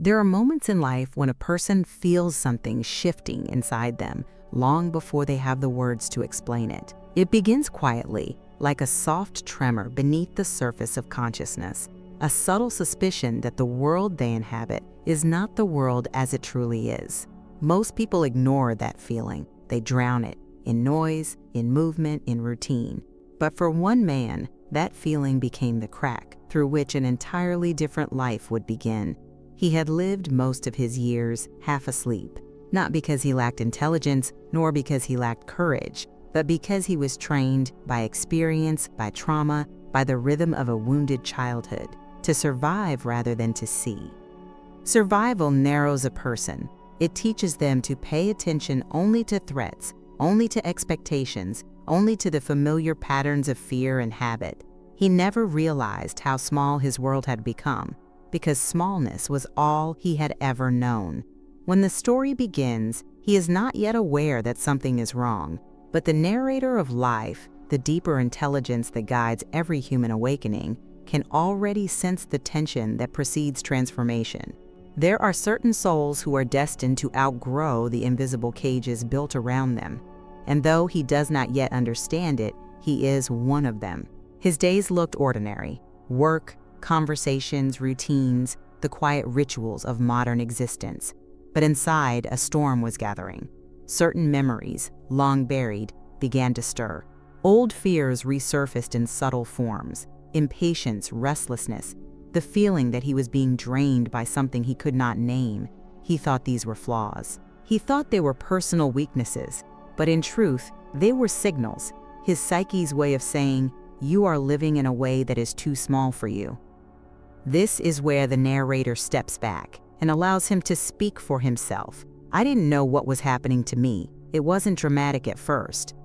There are moments in life when a person feels something shifting inside them long before they have the words to explain it. It begins quietly, like a soft tremor beneath the surface of consciousness, a subtle suspicion that the world they inhabit is not the world as it truly is. Most people ignore that feeling. They drown it in noise, in movement, in routine. But for one man, that feeling became the crack through which an entirely different life would begin. He had lived most of his years half asleep, not because he lacked intelligence, nor because he lacked courage, but because he was trained by experience, by trauma, by the rhythm of a wounded childhood, to survive rather than to see. Survival narrows a person. It teaches them to pay attention only to threats, only to expectations, only to the familiar patterns of fear and habit. He never realized how small his world had become, because smallness was all he had ever known. When the story begins, he is not yet aware that something is wrong, but the narrator of life, the deeper intelligence that guides every human awakening, can already sense the tension that precedes transformation. There are certain souls who are destined to outgrow the invisible cages built around them, and though he does not yet understand it, he is one of them. His days looked ordinary: work, conversations, routines, the quiet rituals of modern existence. But inside, a storm was gathering. Certain memories, long buried, began to stir. Old fears resurfaced in subtle forms: impatience, restlessness, the feeling that he was being drained by something he could not name. He thought these were flaws. He thought they were personal weaknesses, but in truth, they were signals, his psyche's way of saying, "You are living in a way that is too small for you." This is where the narrator steps back and allows him to speak for himself. "I didn't know what was happening to me. It wasn't dramatic at first.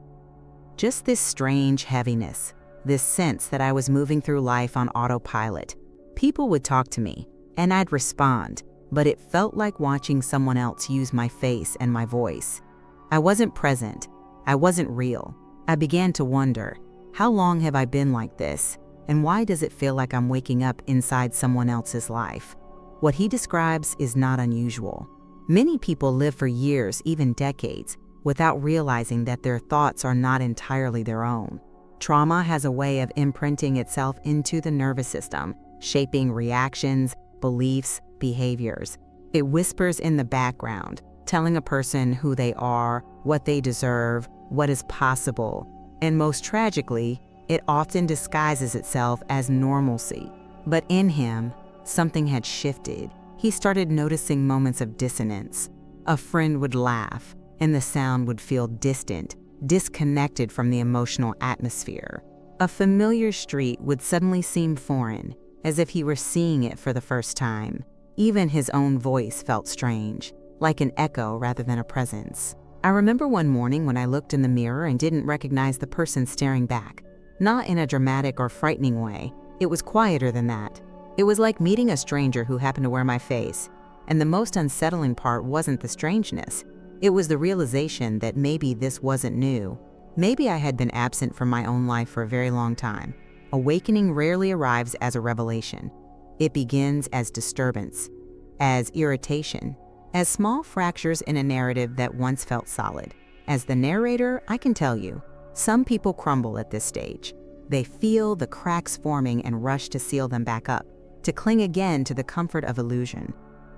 Just this strange heaviness, this sense that I was moving through life on autopilot. People would talk to me, and I'd respond, but it felt like watching someone else use my face and my voice. I wasn't present. I wasn't real. I began to wonder, how long have I been like this, and why does it feel like I'm waking up inside someone else's life?" What he describes is not unusual. Many people live for years, even decades, without realizing that their thoughts are not entirely their own. Trauma has a way of imprinting itself into the nervous system, shaping reactions, beliefs, behaviors. It whispers in the background, telling a person who they are, what they deserve, what is possible. And most tragically, it often disguises itself as normalcy. But in him, something had shifted. He started noticing moments of dissonance. A friend would laugh, and the sound would feel distant, disconnected from the emotional atmosphere. A familiar street would suddenly seem foreign, as if he were seeing it for the first time. Even his own voice felt strange, like an echo rather than a presence. I remember one morning when I looked in the mirror and didn't recognize the person staring back. Not in a dramatic or frightening way. It was quieter than that. It was like meeting a stranger who happened to wear my face. And the most unsettling part wasn't the strangeness. It was the realization that maybe this wasn't new. Maybe I had been absent from my own life for a very long time. Awakening rarely arrives as a revelation. It begins as disturbance, as irritation, as small fractures in a narrative that once felt solid. As the narrator, I can tell you, some people crumble at this stage. They feel the cracks forming and rush to seal them back up, to cling again to the comfort of illusion.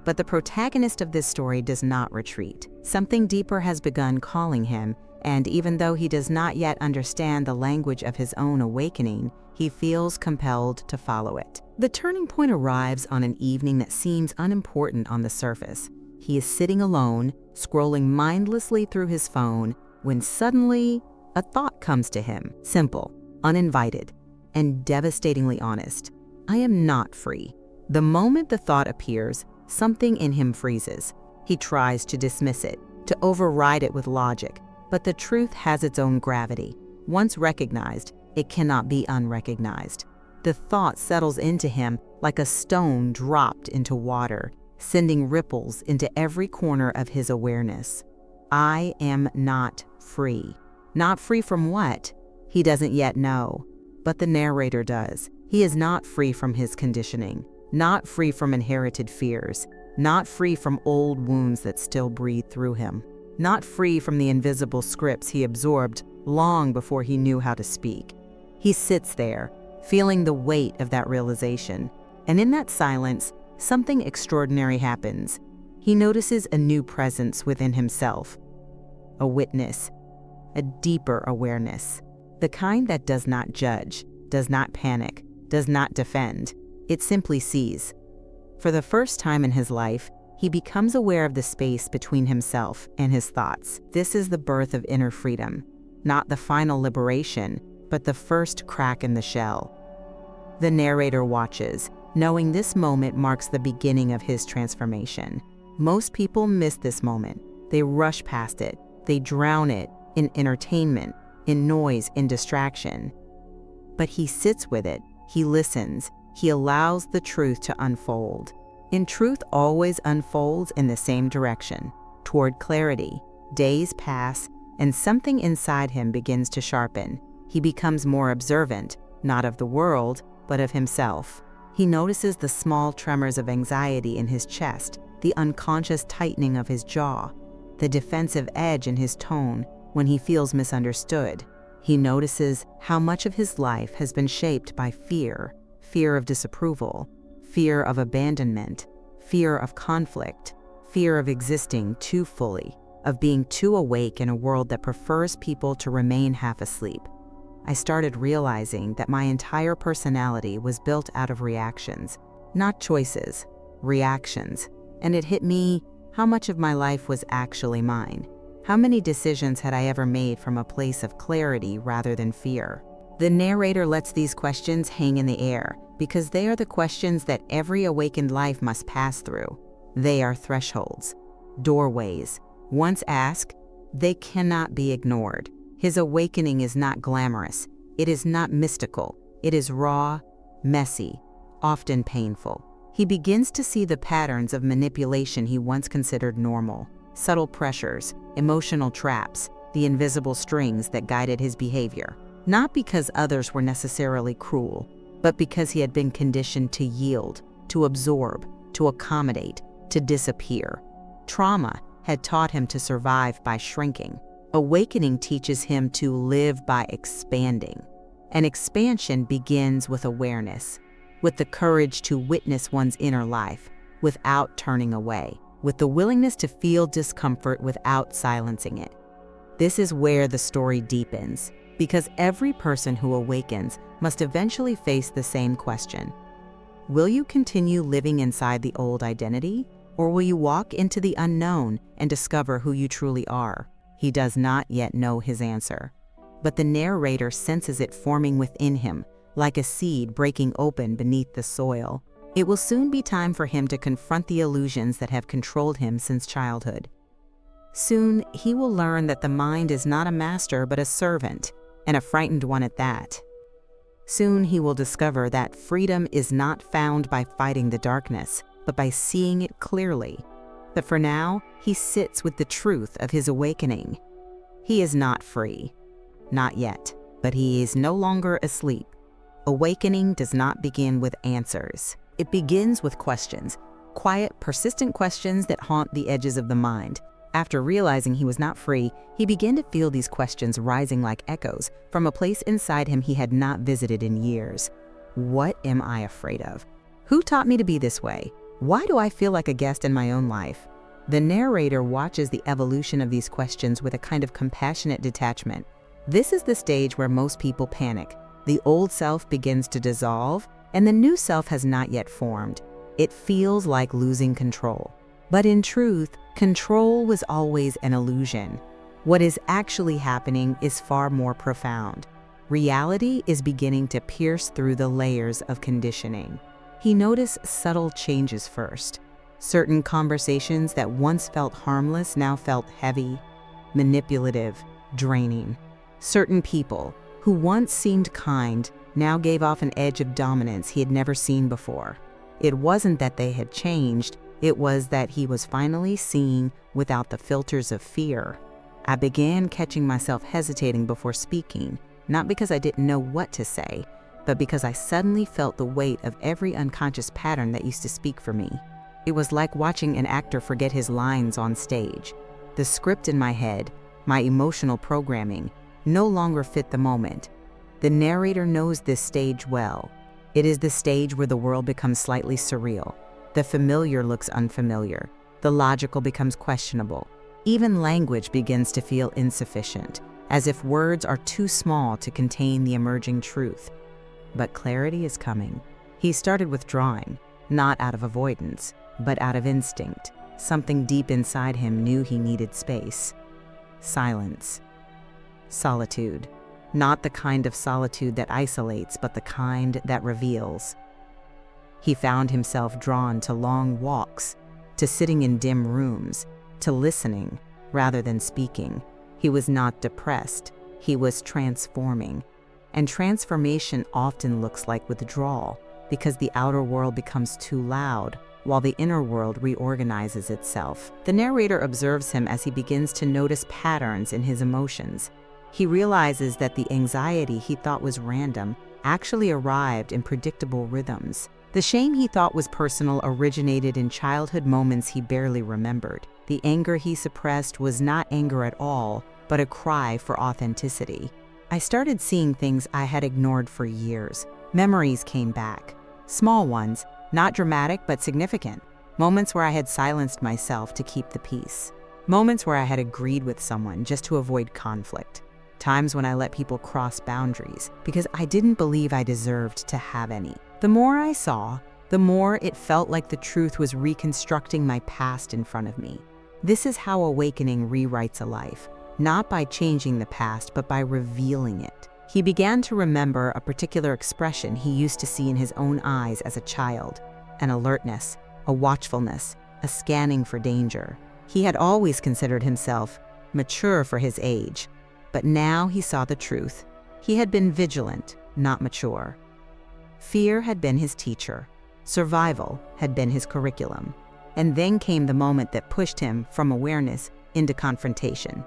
But the protagonist of this story does not retreat. Something deeper has begun calling him, and even though he does not yet understand the language of his own awakening, he feels compelled to follow it. The turning point arrives on an evening that seems unimportant on the surface. He is sitting alone, scrolling mindlessly through his phone, when suddenly a thought comes to him, simple, uninvited, and devastatingly honest. I am not free. The moment the thought appears, something in him freezes. He tries to dismiss it, to override it with logic, but the truth has its own gravity. Once recognized, it cannot be unrecognized. The thought settles into him like a stone dropped into water, sending ripples into every corner of his awareness. I am not free. Not free from what? He doesn't yet know, but the narrator does. He is not free from his conditioning, not free from inherited fears, not free from old wounds that still breathe through him, not free from the invisible scripts he absorbed long before he knew how to speak. He sits there, feeling the weight of that realization, and in that silence, something extraordinary happens. He notices a new presence within himself, a witness, a deeper awareness, the kind that does not judge, does not panic, does not defend. It simply sees. For the first time in his life, he becomes aware of the space between himself and his thoughts. This is the birth of inner freedom, not the final liberation, but the first crack in the shell. The narrator watches, knowing this moment marks the beginning of his transformation. Most people miss this moment. They rush past it. They drown it in entertainment, in noise, in distraction. But he sits with it. He listens. He allows the truth to unfold. And truth always unfolds in the same direction, toward clarity. Days pass, and something inside him begins to sharpen. He becomes more observant, not of the world, but of himself. He notices the small tremors of anxiety in his chest, the unconscious tightening of his jaw, the defensive edge in his tone when he feels misunderstood. He notices how much of his life has been shaped by fear, fear of disapproval, fear of abandonment, fear of conflict, fear of existing too fully, of being too awake in a world that prefers people to remain half asleep. I started realizing that my entire personality was built out of reactions, not choices, reactions. And it hit me how much of my life was actually mine. How many decisions had I ever made from a place of clarity rather than fear? The narrator lets these questions hang in the air because they are the questions that every awakened life must pass through. They are thresholds, doorways. Once asked, they cannot be ignored. His awakening is not glamorous. It is not mystical. It is raw, messy, often painful. He begins to see the patterns of manipulation he once considered normal, subtle pressures, emotional traps, the invisible strings that guided his behavior. Not because others were necessarily cruel, but because he had been conditioned to yield, to absorb, to accommodate, to disappear. Trauma had taught him to survive by shrinking. Awakening teaches him to live by expanding. And expansion begins with awareness, with the courage to witness one's inner life without turning away, with the willingness to feel discomfort without silencing it. This is where the story deepens, because every person who awakens must eventually face the same question. Will you continue living inside the old identity, or will you walk into the unknown and discover who you truly are? He does not yet know his answer, but the narrator senses it forming within him, like a seed breaking open beneath the soil. It will soon be time for him to confront the illusions that have controlled him since childhood. Soon, he will learn that the mind is not a master but a servant, and a frightened one at that. Soon he will discover that freedom is not found by fighting the darkness, but by seeing it clearly. But for now, he sits with the truth of his awakening. He is not free. Not yet, but he is no longer asleep. Awakening does not begin with answers. It begins with questions, quiet, persistent questions that haunt the edges of the mind. After realizing he was not free, he began to feel these questions rising like echoes from a place inside him he had not visited in years. What am I afraid of? Who taught me to be this way? Why do I feel like a guest in my own life? The narrator watches the evolution of these questions with a kind of compassionate detachment. This is the stage where most people panic. The old self begins to dissolve, and the new self has not yet formed. It feels like losing control. But in truth, control was always an illusion. What is actually happening is far more profound. Reality is beginning to pierce through the layers of conditioning. He noticed subtle changes first. Certain conversations that once felt harmless now felt heavy, manipulative, draining. Certain people, who once seemed kind, now gave off an edge of dominance he had never seen before. It wasn't that they had changed, it was that he was finally seeing without the filters of fear. I began catching myself hesitating before speaking, not because I didn't know what to say, but because I suddenly felt the weight of every unconscious pattern that used to speak for me. It was like watching an actor forget his lines on stage. The script in my head, my emotional programming, no longer fit the moment. The narrator knows this stage well. It is the stage where the world becomes slightly surreal. The familiar looks unfamiliar. The logical becomes questionable. Even language begins to feel insufficient, as if words are too small to contain the emerging truth. But clarity is coming. He started withdrawing, not out of avoidance, but out of instinct. Something deep inside him knew he needed space. Silence. Solitude. Not the kind of solitude that isolates, but the kind that reveals. He found himself drawn to long walks, to sitting in dim rooms, to listening rather than speaking. He was not depressed, he was transforming. And transformation often looks like withdrawal, because the outer world becomes too loud, while the inner world reorganizes itself. The narrator observes him as he begins to notice patterns in his emotions. He realizes that the anxiety he thought was random actually arrived in predictable rhythms. The shame he thought was personal originated in childhood moments he barely remembered. The anger he suppressed was not anger at all, but a cry for authenticity. I started seeing things I had ignored for years. Memories came back. Small ones, not dramatic but significant. Moments where I had silenced myself to keep the peace. Moments where I had agreed with someone just to avoid conflict. Times when I let people cross boundaries because I didn't believe I deserved to have any. The more I saw, the more it felt like the truth was reconstructing my past in front of me. This is how awakening rewrites a life, not by changing the past, but by revealing it. He began to remember a particular expression he used to see in his own eyes as a child, an alertness, a watchfulness, a scanning for danger. He had always considered himself mature for his age, but now he saw the truth. He had been vigilant, not mature. Fear had been his teacher. Survival had been his curriculum. And then came the moment that pushed him from awareness into confrontation.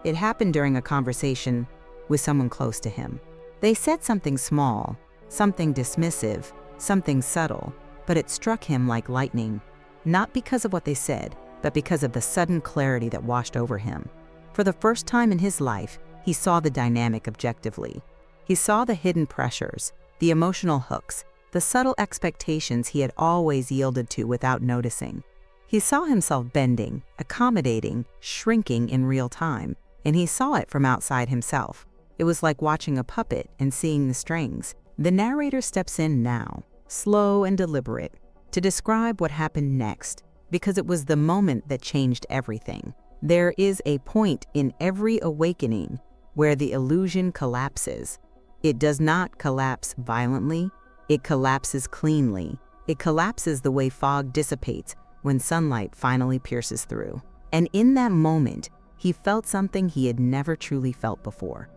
It happened during a conversation with someone close to him. They said something small, something dismissive, something subtle, but it struck him like lightning, not because of what they said, but because of the sudden clarity that washed over him. For the first time in his life, he saw the dynamic objectively. He saw the hidden pressures, the emotional hooks, the subtle expectations he had always yielded to without noticing. He saw himself bending, accommodating, shrinking in real time, and he saw it from outside himself. It was like watching a puppet and seeing the strings. The narrator steps in now, slow and deliberate, to describe what happened next, because it was the moment that changed everything. There is a point in every awakening where the illusion collapses. It does not collapse violently, it collapses cleanly. It collapses the way fog dissipates when sunlight finally pierces through. And in that moment, he felt something he had never truly felt before.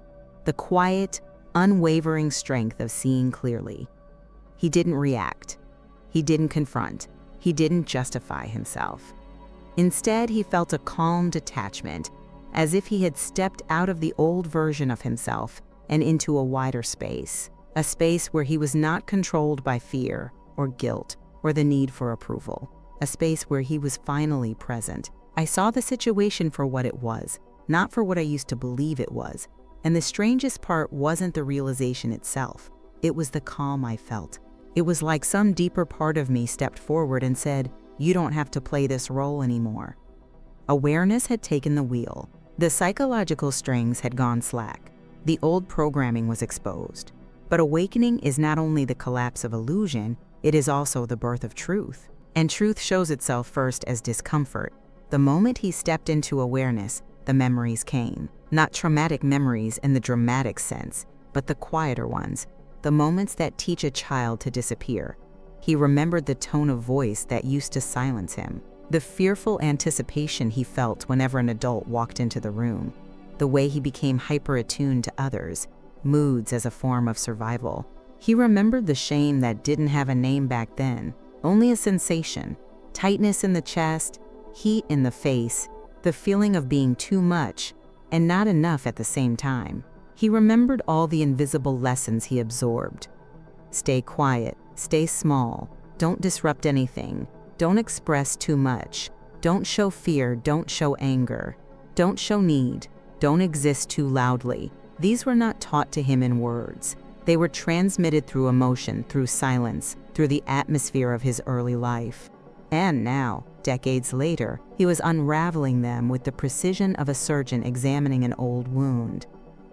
The quiet, unwavering strength of seeing clearly. He didn't react. He didn't confront. He didn't justify himself. Instead, he felt a calm detachment, as if he had stepped out of the old version of himself and into a wider space, a space where he was not controlled by fear or guilt or the need for approval, a space where he was finally present. I saw the situation for what it was, not for what I used to believe it was. And the strangest part wasn't the realization itself. It was the calm I felt. It was like some deeper part of me stepped forward and said, "You don't have to play this role anymore." Awareness had taken the wheel. The psychological strings had gone slack. The old programming was exposed. But awakening is not only the collapse of illusion, it is also the birth of truth. And truth shows itself first as discomfort. The moment he stepped into awareness, the memories came. Not traumatic memories in the dramatic sense, but the quieter ones, the moments that teach a child to disappear. He remembered the tone of voice that used to silence him, the fearful anticipation he felt whenever an adult walked into the room, the way he became hyper-attuned to others, moods as a form of survival. He remembered the shame that didn't have a name back then, only a sensation, tightness in the chest, heat in the face, the feeling of being too much and not enough at the same time. He remembered all the invisible lessons he absorbed. Stay quiet, stay small, don't disrupt anything, Don't express too much. Don't show fear, don't show anger. Don't show need. Don't exist too loudly. These were not taught to him in words. They were transmitted through emotion, through silence, through the atmosphere of his early life. And now, decades later, he was unraveling them with the precision of a surgeon examining an old wound.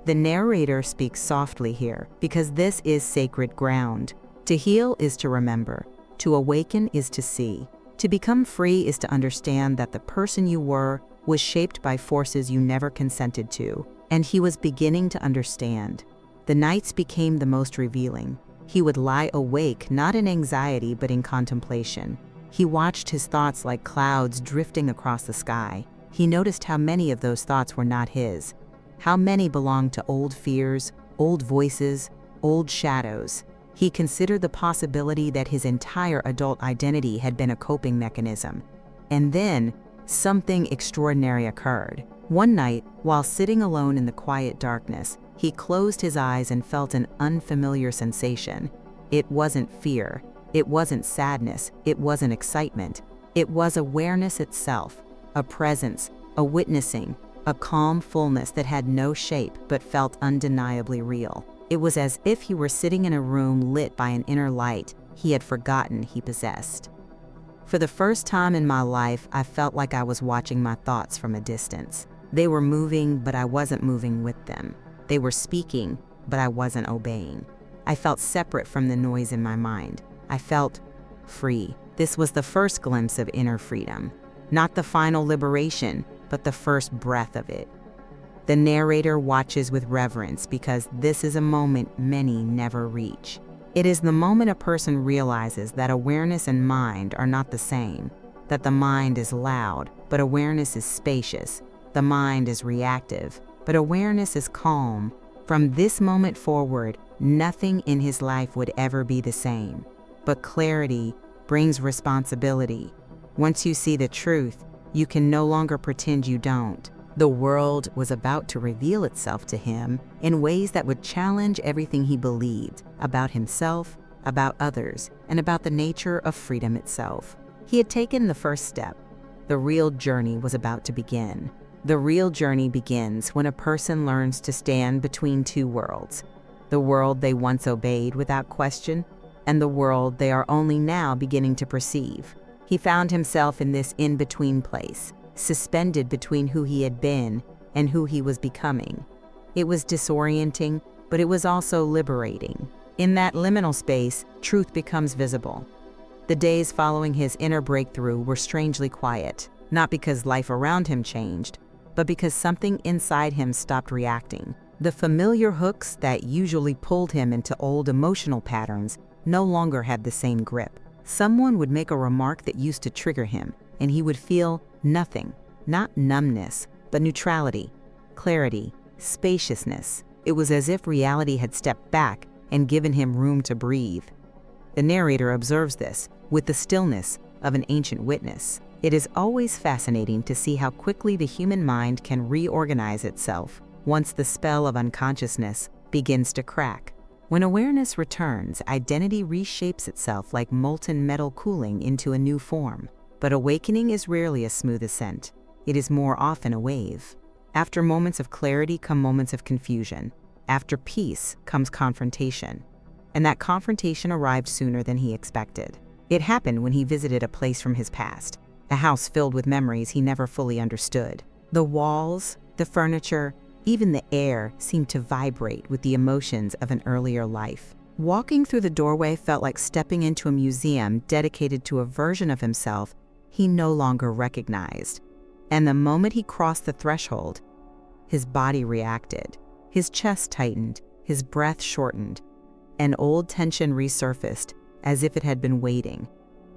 The narrator speaks softly here because this is sacred ground. To heal is to remember. To awaken is to see. To become free is to understand that the person you were was shaped by forces you never consented to, and he was beginning to understand. The nights became the most revealing. He would lie awake, not in anxiety, but in contemplation. He watched his thoughts like clouds drifting across the sky. He noticed how many of those thoughts were not his, how many belonged to old fears, old voices, old shadows. He considered the possibility that his entire adult identity had been a coping mechanism. And then, something extraordinary occurred. One night, while sitting alone in the quiet darkness, he closed his eyes and felt an unfamiliar sensation. It wasn't fear. It wasn't sadness. It wasn't excitement. It was awareness itself, a presence, a witnessing, a calm fullness that had no shape but felt undeniably real. It was as if he were sitting in a room lit by an inner light he had forgotten he possessed. For the first time in my life, I felt like I was watching my thoughts from a distance. They were moving, but I wasn't moving with them. They were speaking, but I wasn't obeying. I felt separate from the noise in my mind. I felt free. This was the first glimpse of inner freedom. Not the final liberation, but the first breath of it. The narrator watches with reverence because this is a moment many never reach. It is the moment a person realizes that awareness and mind are not the same, that the mind is loud, but awareness is spacious. The mind is reactive, but awareness is calm. From this moment forward, nothing in his life would ever be the same. But clarity brings responsibility. Once you see the truth, you can no longer pretend you don't. The world was about to reveal itself to him in ways that would challenge everything he believed about himself, about others, and about the nature of freedom itself. He had taken the first step. The real journey was about to begin. The real journey begins when a person learns to stand between two worlds, the world they once obeyed without question, and the world they are only now beginning to perceive. He found himself in this in-between place, suspended between who he had been and who he was becoming. It was disorienting, but it was also liberating. In that liminal space, truth becomes visible. The days following his inner breakthrough were strangely quiet, not because life around him changed, but because something inside him stopped reacting. The familiar hooks that usually pulled him into old emotional patterns no longer had the same grip. Someone would make a remark that used to trigger him, and he would feel nothing, not numbness, but neutrality, clarity, spaciousness. It was as if reality had stepped back and given him room to breathe. The narrator observes this with the stillness of an ancient witness. It is always fascinating to see how quickly the human mind can reorganize itself once the spell of unconsciousness begins to crack. When awareness returns, identity reshapes itself like molten metal cooling into a new form. But awakening is rarely a smooth ascent. It is more often a wave. After moments of clarity come moments of confusion. After peace comes confrontation. And that confrontation arrived sooner than he expected. It happened when he visited a place from his past, a house filled with memories he never fully understood. The walls, the furniture, even the air seemed to vibrate with the emotions of an earlier life. Walking through the doorway felt like stepping into a museum dedicated to a version of himself he no longer recognized. And the moment he crossed the threshold, his body reacted. His chest tightened, his breath shortened. An old tension resurfaced, as if it had been waiting.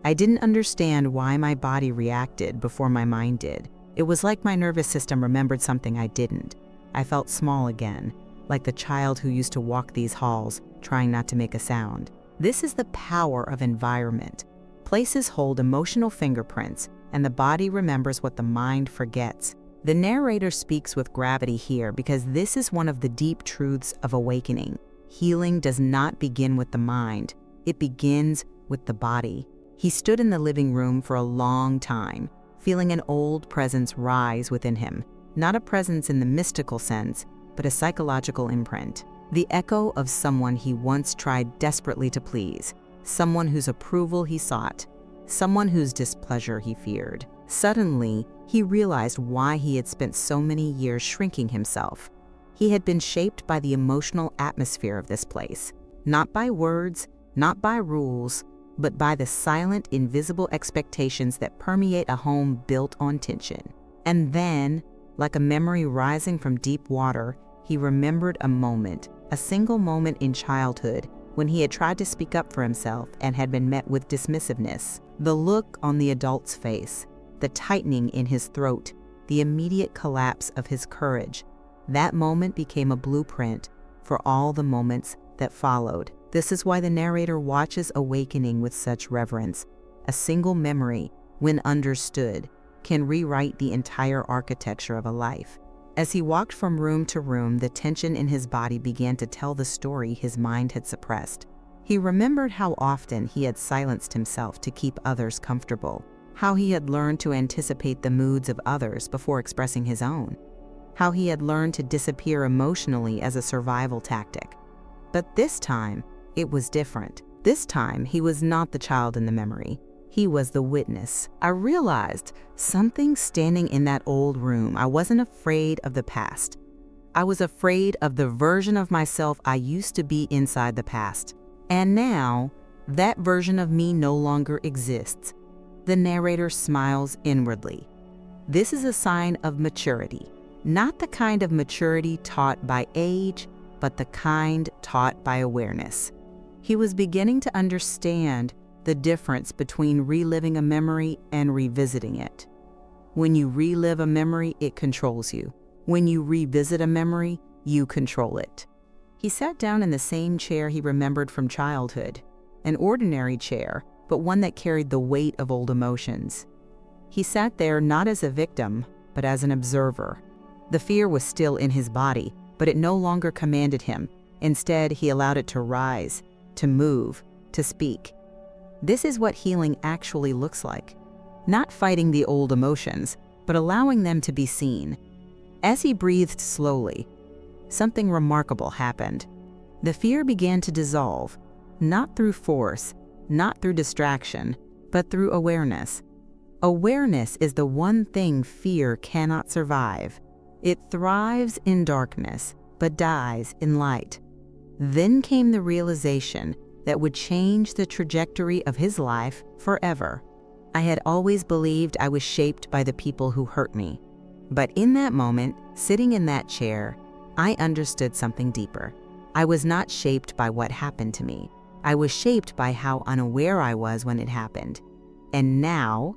I didn't understand why my body reacted before my mind did. It was like my nervous system remembered something I didn't. I felt small again, like the child who used to walk these halls, trying not to make a sound. This is the power of environment. Places hold emotional fingerprints, and the body remembers what the mind forgets. The narrator speaks with gravity here because this is one of the deep truths of awakening. Healing does not begin with the mind. It begins with the body. He stood in the living room for a long time, feeling an old presence rise within him, not a presence in the mystical sense, but a psychological imprint. The echo of someone he once tried desperately to please, someone whose approval he sought, someone whose displeasure he feared. Suddenly, he realized why he had spent so many years shrinking himself. He had been shaped by the emotional atmosphere of this place, not by words, not by rules, but by the silent, invisible expectations that permeate a home built on tension. And then, like a memory rising from deep water, he remembered a moment, a single moment in childhood, when he had tried to speak up for himself and had been met with dismissiveness. The look on the adult's face, the tightening in his throat, the immediate collapse of his courage. That moment became a blueprint for all the moments that followed. This is why the narrator watches awakening with such reverence. A single memory, when understood, can rewrite the entire architecture of a life. As he walked from room to room, the tension in his body began to tell the story his mind had suppressed. He remembered how often he had silenced himself to keep others comfortable, how he had learned to anticipate the moods of others before expressing his own, how he had learned to disappear emotionally as a survival tactic. But this time, it was different. This time, he was not the child in the memory. He was the witness. I realized something standing in that old room. I wasn't afraid of the past. I was afraid of the version of myself I used to be inside the past. And now, that version of me no longer exists. The narrator smiles inwardly. This is a sign of maturity, not the kind of maturity taught by age, but the kind taught by awareness. He was beginning to understand the difference between reliving a memory and revisiting it. When you relive a memory, it controls you. When you revisit a memory, you control it. He sat down in the same chair he remembered from childhood, an ordinary chair, but one that carried the weight of old emotions. He sat there not as a victim, but as an observer. The fear was still in his body, but it no longer commanded him. Instead, he allowed it to rise, to move, to speak. This is what healing actually looks like. Not fighting the old emotions, but allowing them to be seen. As he breathed slowly, something remarkable happened. The fear began to dissolve, not through force, not through distraction, but through awareness. Awareness is the one thing fear cannot survive. It thrives in darkness, but dies in light. Then came the realization that would change the trajectory of his life forever. I had always believed I was shaped by the people who hurt me. But in that moment, sitting in that chair, I understood something deeper. I was not shaped by what happened to me. I was shaped by how unaware I was when it happened. And now,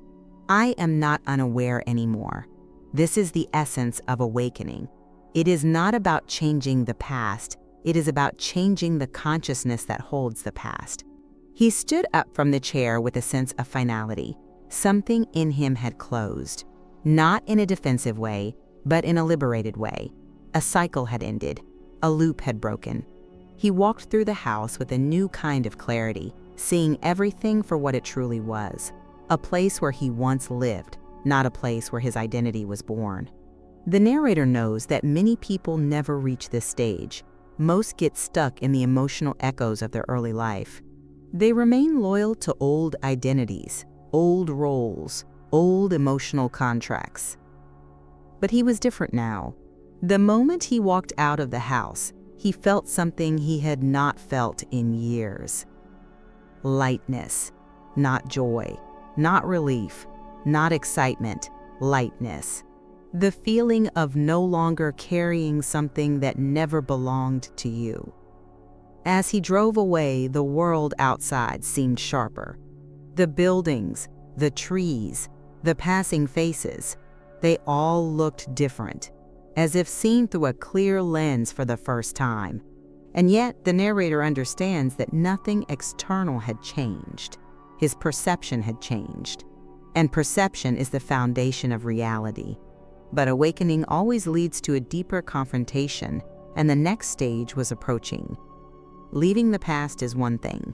I am not unaware anymore. This is the essence of awakening. It is not about changing the past. It is about changing the consciousness that holds the past. He stood up from the chair with a sense of finality. Something in him had closed, not in a defensive way, but in a liberated way. A cycle had ended. A loop had broken. He walked through the house with a new kind of clarity, seeing everything for what it truly was. A place where he once lived, not a place where his identity was born. The narrator knows that many people never reach this stage. Most get stuck in the emotional echoes of their early life. They remain loyal to old identities, old roles, old emotional contracts. But he was different now. The moment he walked out of the house, he felt something he had not felt in years. Lightness, not joy, not relief, not excitement, lightness. The feeling of no longer carrying something that never belonged to you. As he drove away, the world outside seemed sharper. The buildings, the trees, the passing faces, they all looked different, as if seen through a clear lens for the first time. And yet, the narrator understands that nothing external had changed. His perception had changed. And perception is the foundation of reality. But awakening always leads to a deeper confrontation, and the next stage was approaching. Leaving the past is one thing.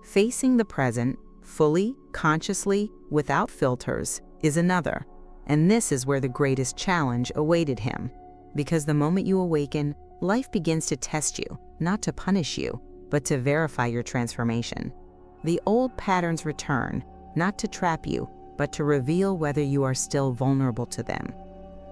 Facing the present, fully, consciously, without filters, is another. And this is where the greatest challenge awaited him. Because the moment you awaken, life begins to test you, not to punish you, but to verify your transformation. The old patterns return, not to trap you, but to reveal whether you are still vulnerable to them.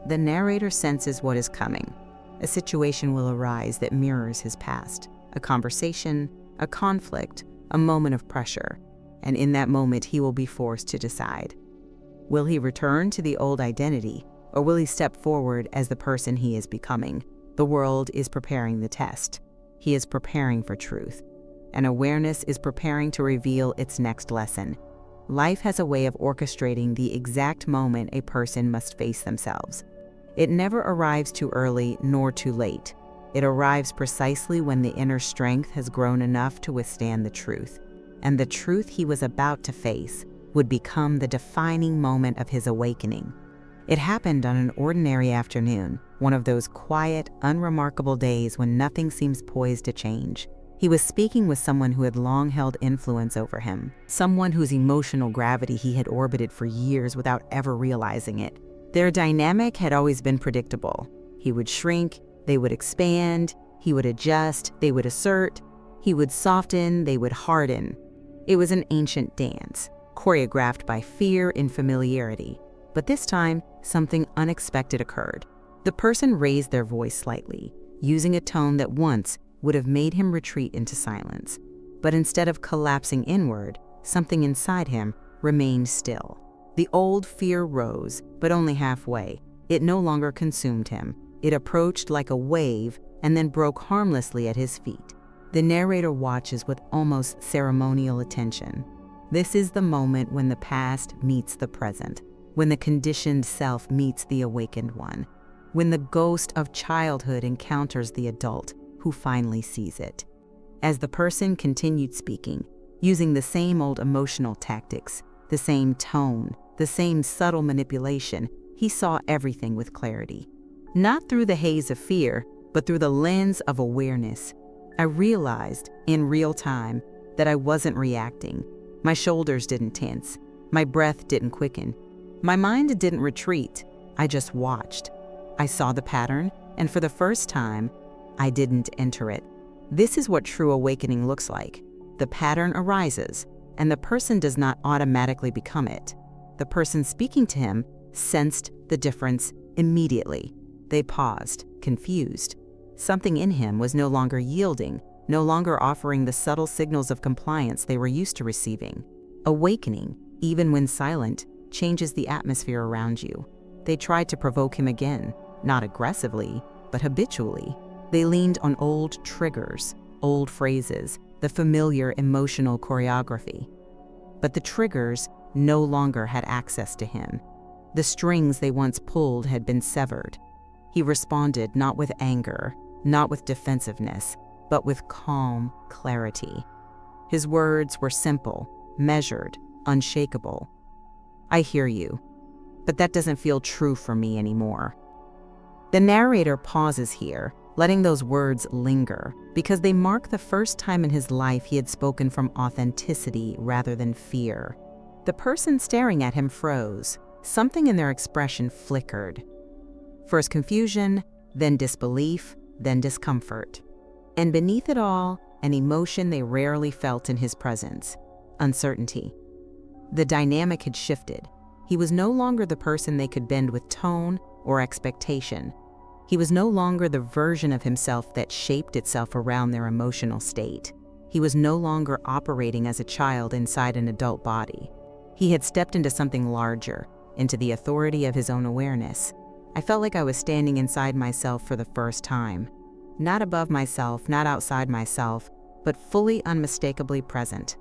The narrator senses what is coming. A situation will arise that mirrors his past, a conversation, a conflict, a moment of pressure, and in that moment he will be forced to decide. Will he return to the old identity, or will he step forward as the person he is becoming? The world is preparing the test. He is preparing for truth, and awareness is preparing to reveal its next lesson. Life has a way of orchestrating the exact moment a person must face themselves. It never arrives too early nor too late. It arrives precisely when the inner strength has grown enough to withstand the truth, and the truth he was about to face would become the defining moment of his awakening. It happened on an ordinary afternoon, one of those quiet, unremarkable days when nothing seems poised to change. He was speaking with someone who had long held influence over him, someone whose emotional gravity he had orbited for years without ever realizing it. Their dynamic had always been predictable. He would shrink, they would expand, he would adjust, they would assert, he would soften, they would harden. It was an ancient dance, choreographed by fear and familiarity. But this time, something unexpected occurred. The person raised their voice slightly, using a tone that once would have made him retreat into silence. But instead of collapsing inward, something inside him remained still. The old fear rose, but only halfway. It no longer consumed him. It approached like a wave and then broke harmlessly at his feet. The narrator watches with almost ceremonial attention. This is the moment when the past meets the present, when the conditioned self meets the awakened one, when the ghost of childhood encounters the adult who finally sees it. As the person continued speaking, using the same old emotional tactics, the same tone, the same subtle manipulation, he saw everything with clarity. Not through the haze of fear, but through the lens of awareness. I realized, in real time, that I wasn't reacting. My shoulders didn't tense. My breath didn't quicken. My mind didn't retreat. I just watched. I saw the pattern, and for the first time, I didn't enter it. This is what true awakening looks like. The pattern arises, and the person does not automatically become it. The person speaking to him sensed the difference immediately. They paused, confused. Something in him was no longer yielding, no longer offering the subtle signals of compliance they were used to receiving. Awakening, even when silent, changes the atmosphere around you. They tried to provoke him again, not aggressively, but habitually. They leaned on old triggers, old phrases, the familiar emotional choreography. But the triggers no longer had access to him. The strings they once pulled had been severed. He responded not with anger, not with defensiveness, but with calm clarity. His words were simple, measured, unshakable. I hear you, but that doesn't feel true for me anymore. The narrator pauses here, letting those words linger, because they mark the first time in his life he had spoken from authenticity rather than fear. The person staring at him froze. Something in their expression flickered. First confusion, then disbelief, then discomfort. And beneath it all, an emotion they rarely felt in his presence: uncertainty. The dynamic had shifted. He was no longer the person they could bend with tone or expectation. He was no longer the version of himself that shaped itself around their emotional state. He was no longer operating as a child inside an adult body. He had stepped into something larger, into the authority of his own awareness. I felt like I was standing inside myself for the first time. Not above myself, not outside myself, but fully unmistakably present.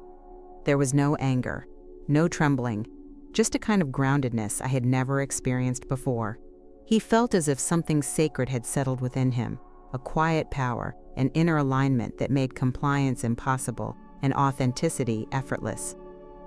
There was no anger, no trembling, just a kind of groundedness I had never experienced before. He felt as if something sacred had settled within him, a quiet power, an inner alignment that made compliance impossible and authenticity effortless.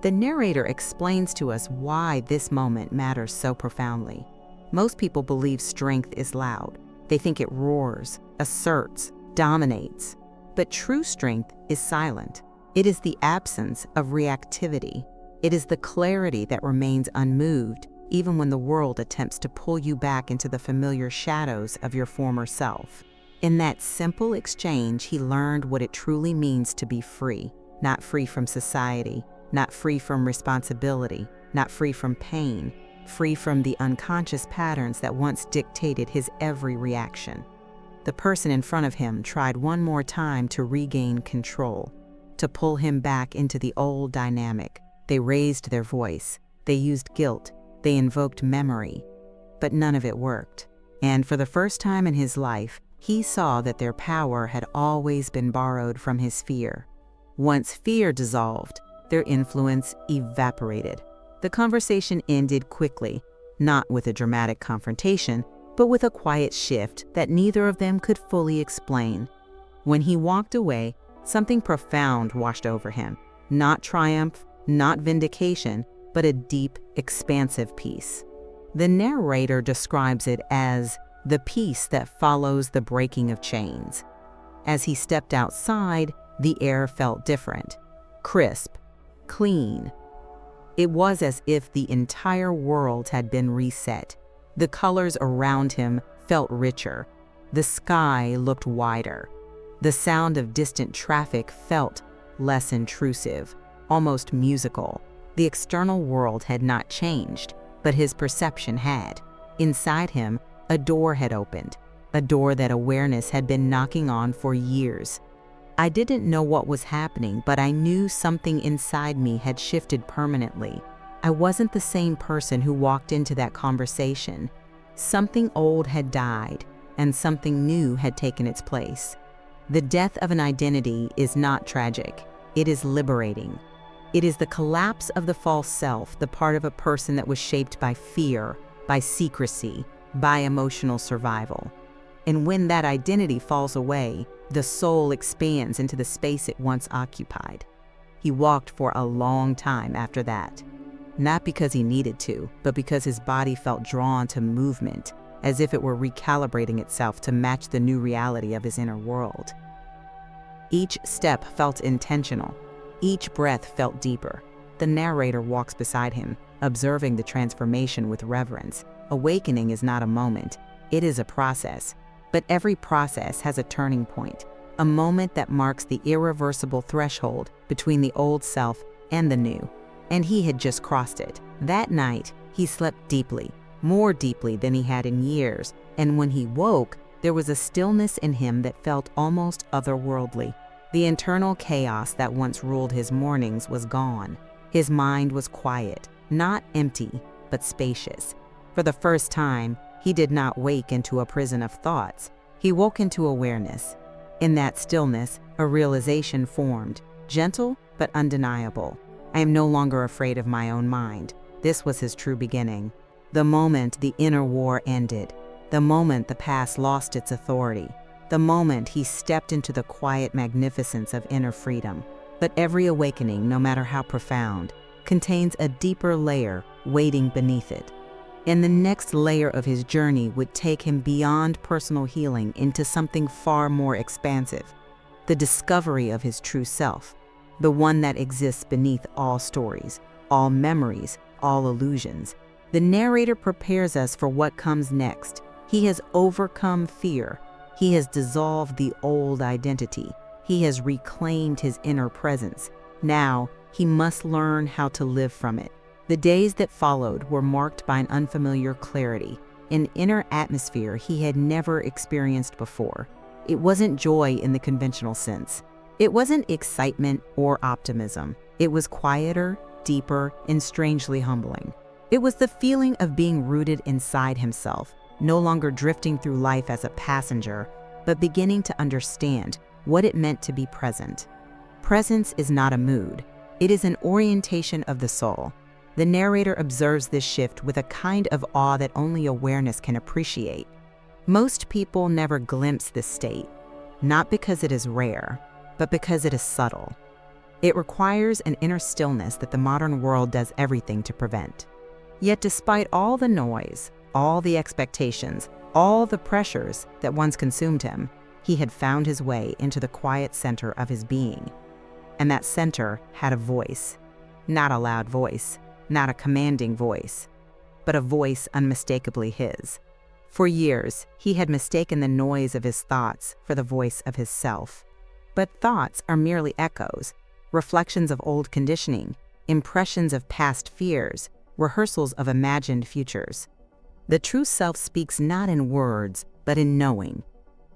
The narrator explains to us why this moment matters so profoundly. Most people believe strength is loud. They think it roars, asserts, dominates. But true strength is silent. It is the absence of reactivity. It is the clarity that remains unmoved even when the world attempts to pull you back into the familiar shadows of your former self. In that simple exchange, he learned what it truly means to be free, not free from society, not free from responsibility, not free from pain, free from the unconscious patterns that once dictated his every reaction. The person in front of him tried one more time to regain control, to pull him back into the old dynamic. They raised their voice, they used guilt, they invoked memory, but none of it worked. And for the first time in his life, he saw that their power had always been borrowed from his fear. Once fear dissolved, their influence evaporated. The conversation ended quickly, not with a dramatic confrontation, but with a quiet shift that neither of them could fully explain. When he walked away, something profound washed over him. Not triumph, not vindication, but a deep, expansive peace. The narrator describes it as the peace that follows the breaking of chains. As he stepped outside, the air felt different, crisp, clean. It was as if the entire world had been reset. The colors around him felt richer. The sky looked wider. The sound of distant traffic felt less intrusive, almost musical. The external world had not changed, but his perception had. Inside him, a door had opened, a door that awareness had been knocking on for years. I didn't know what was happening, but I knew something inside me had shifted permanently. I wasn't the same person who walked into that conversation. Something old had died, and something new had taken its place. The death of an identity is not tragic. It is liberating. It is the collapse of the false self, the part of a person that was shaped by fear, by secrecy, by emotional survival. And when that identity falls away, the soul expands into the space it once occupied. He walked for a long time after that. Not because he needed to, but because his body felt drawn to movement, as if it were recalibrating itself to match the new reality of his inner world. Each step felt intentional. Each breath felt deeper. The narrator walks beside him, observing the transformation with reverence. Awakening is not a moment, it is a process. But every process has a turning point, a moment that marks the irreversible threshold between the old self and the new. And he had just crossed it. That night, he slept deeply, more deeply than he had in years, and when he woke, there was a stillness in him that felt almost otherworldly. The internal chaos that once ruled his mornings was gone. His mind was quiet, not empty, but spacious. For the first time, he did not wake into a prison of thoughts. He woke into awareness. In that stillness, a realization formed, gentle but undeniable. I am no longer afraid of my own mind. This was his true beginning. The moment the inner war ended, the moment the past lost its authority, the moment he stepped into the quiet magnificence of inner freedom. But every awakening, no matter how profound, contains a deeper layer waiting beneath it. And the next layer of his journey would take him beyond personal healing into something far more expansive, the discovery of his true self, the one that exists beneath all stories, all memories, all illusions. The narrator prepares us for what comes next. He has overcome fear. He has dissolved the old identity. He has reclaimed his inner presence. Now, he must learn how to live from it. The days that followed were marked by an unfamiliar clarity, an inner atmosphere he had never experienced before. It wasn't joy in the conventional sense. It wasn't excitement or optimism. It was quieter, deeper, and strangely humbling. It was the feeling of being rooted inside himself, no longer drifting through life as a passenger, but beginning to understand what it meant to be present. Presence is not a mood. It is an orientation of the soul. The narrator observes this shift with a kind of awe that only awareness can appreciate. Most people never glimpse this state, not because it is rare, but because it is subtle. It requires an inner stillness that the modern world does everything to prevent. Yet despite all the noise, all the expectations, all the pressures that once consumed him, he had found his way into the quiet center of his being. And that center had a voice. Not a loud voice, not a commanding voice, but a voice unmistakably his. For years, he had mistaken the noise of his thoughts for the voice of his self. But thoughts are merely echoes, reflections of old conditioning, impressions of past fears, rehearsals of imagined futures. The true self speaks not in words, but in knowing.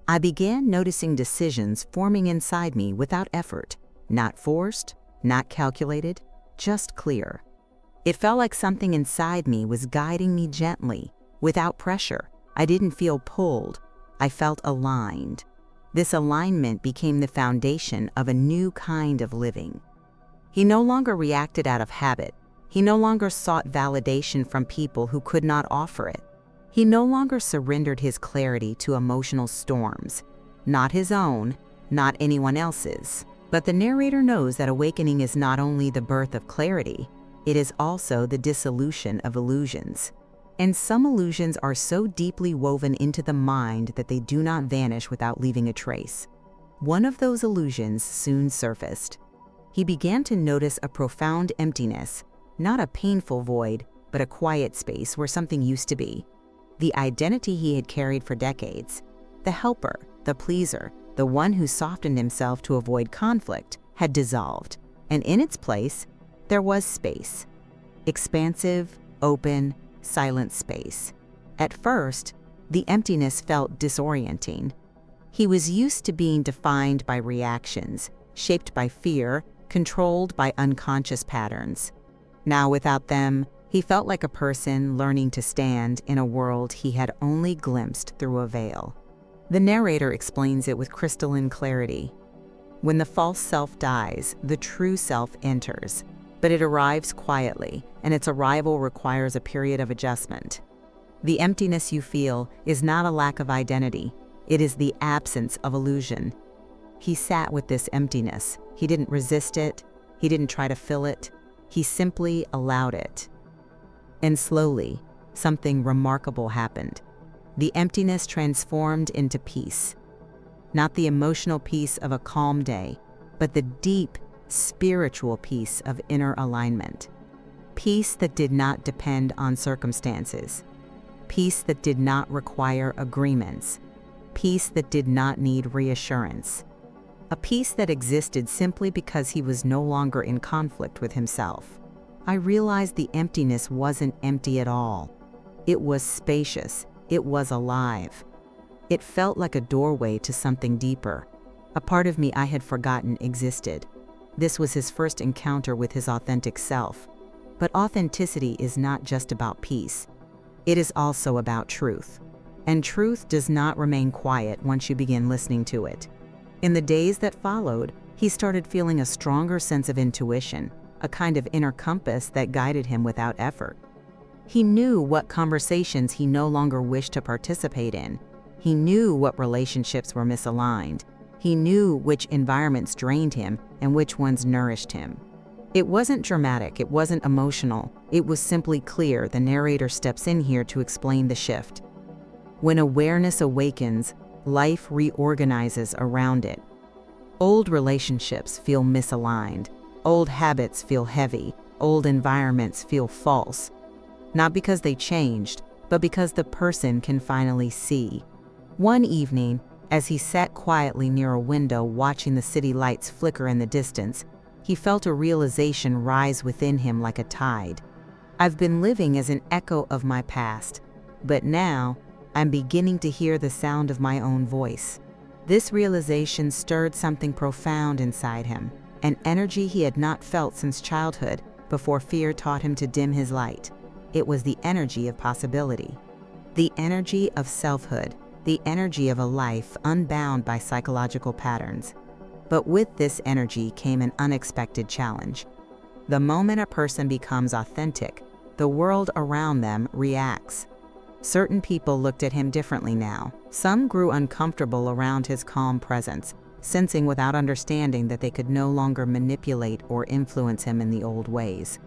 I began noticing decisions forming inside me without effort, not forced, not calculated, just clear. It felt like something inside me was guiding me gently, without pressure. I didn't feel pulled. I felt aligned. This alignment became the foundation of a new kind of living. He no longer reacted out of habit. He no longer sought validation from people who could not offer it. He no longer surrendered his clarity to emotional storms, not his own, not anyone else's. But the narrator knows that awakening is not only the birth of clarity, it is also the dissolution of illusions. And some illusions are so deeply woven into the mind that they do not vanish without leaving a trace. One of those illusions soon surfaced. He began to notice a profound emptiness, not a painful void, but a quiet space where something used to be. The identity he had carried for decades, the helper, the pleaser, the one who softened himself to avoid conflict, had dissolved, and in its place, there was space. Expansive, open, silent space. At first, the emptiness felt disorienting. He was used to being defined by reactions, shaped by fear, controlled by unconscious patterns. Now, without them, he felt like a person learning to stand in a world he had only glimpsed through a veil. The narrator explains it with crystalline clarity. When the false self dies, the true self enters, but it arrives quietly, and its arrival requires a period of adjustment. The emptiness you feel is not a lack of identity, it is the absence of illusion. He sat with this emptiness. He didn't resist it, he didn't try to fill it, he simply allowed it. And slowly, something remarkable happened. The emptiness transformed into peace. Not the emotional peace of a calm day, but the deep, spiritual peace of inner alignment. Peace that did not depend on circumstances. Peace that did not require agreements. Peace that did not need reassurance. A peace that existed simply because he was no longer in conflict with himself. I realized the emptiness wasn't empty at all. It was spacious. It was alive. It felt like a doorway to something deeper. A part of me I had forgotten existed. This was his first encounter with his authentic self. But authenticity is not just about peace. It is also about truth. And truth does not remain quiet once you begin listening to it. In the days that followed, he started feeling a stronger sense of intuition, a kind of inner compass that guided him without effort. He knew what conversations he no longer wished to participate in. He knew what relationships were misaligned. He knew which environments drained him and which ones nourished him. It wasn't dramatic, it wasn't emotional, it was simply clear. The narrator steps in here to explain the shift. When awareness awakens, life reorganizes around it. Old relationships feel misaligned. Old habits feel heavy. Old environments feel false. Not because they changed, but because the person can finally see. One evening, as he sat quietly near a window watching the city lights flicker in the distance, he felt a realization rise within him like a tide. I've been living as an echo of my past, but now I'm beginning to hear the sound of my own voice. This realization stirred something profound inside him, an energy he had not felt since childhood, before fear taught him to dim his light. It was the energy of possibility, the energy of selfhood, the energy of a life unbound by psychological patterns. But with this energy came an unexpected challenge. The moment a person becomes authentic, the world around them reacts. Certain people looked at him differently now. Some grew uncomfortable around his calm presence, sensing without understanding that they could no longer manipulate or influence him in the old ways.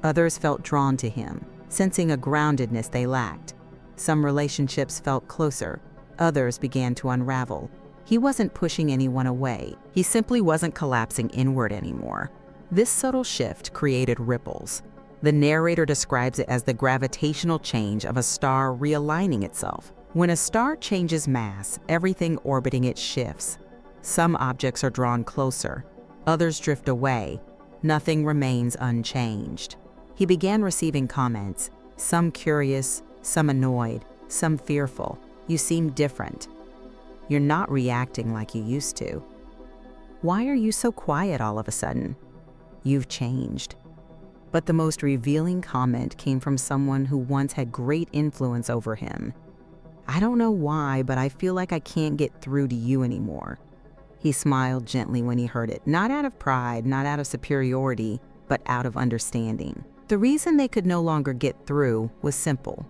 Others felt drawn to him, sensing a groundedness they lacked. Some relationships felt closer. Others began to unravel. He wasn't pushing anyone away. He simply wasn't collapsing inward anymore. This subtle shift created ripples. The narrator describes it as the gravitational change of a star realigning itself. When a star changes mass, everything orbiting it shifts. Some objects are drawn closer, others drift away. Nothing remains unchanged. He began receiving comments, some curious, some annoyed, some fearful. You seem different. You're not reacting like you used to. Why are you so quiet all of a sudden? You've changed. But the most revealing comment came from someone who once had great influence over him. I don't know why, but I feel like I can't get through to you anymore. He smiled gently when he heard it, not out of pride, not out of superiority, but out of understanding. The reason they could no longer get through was simple.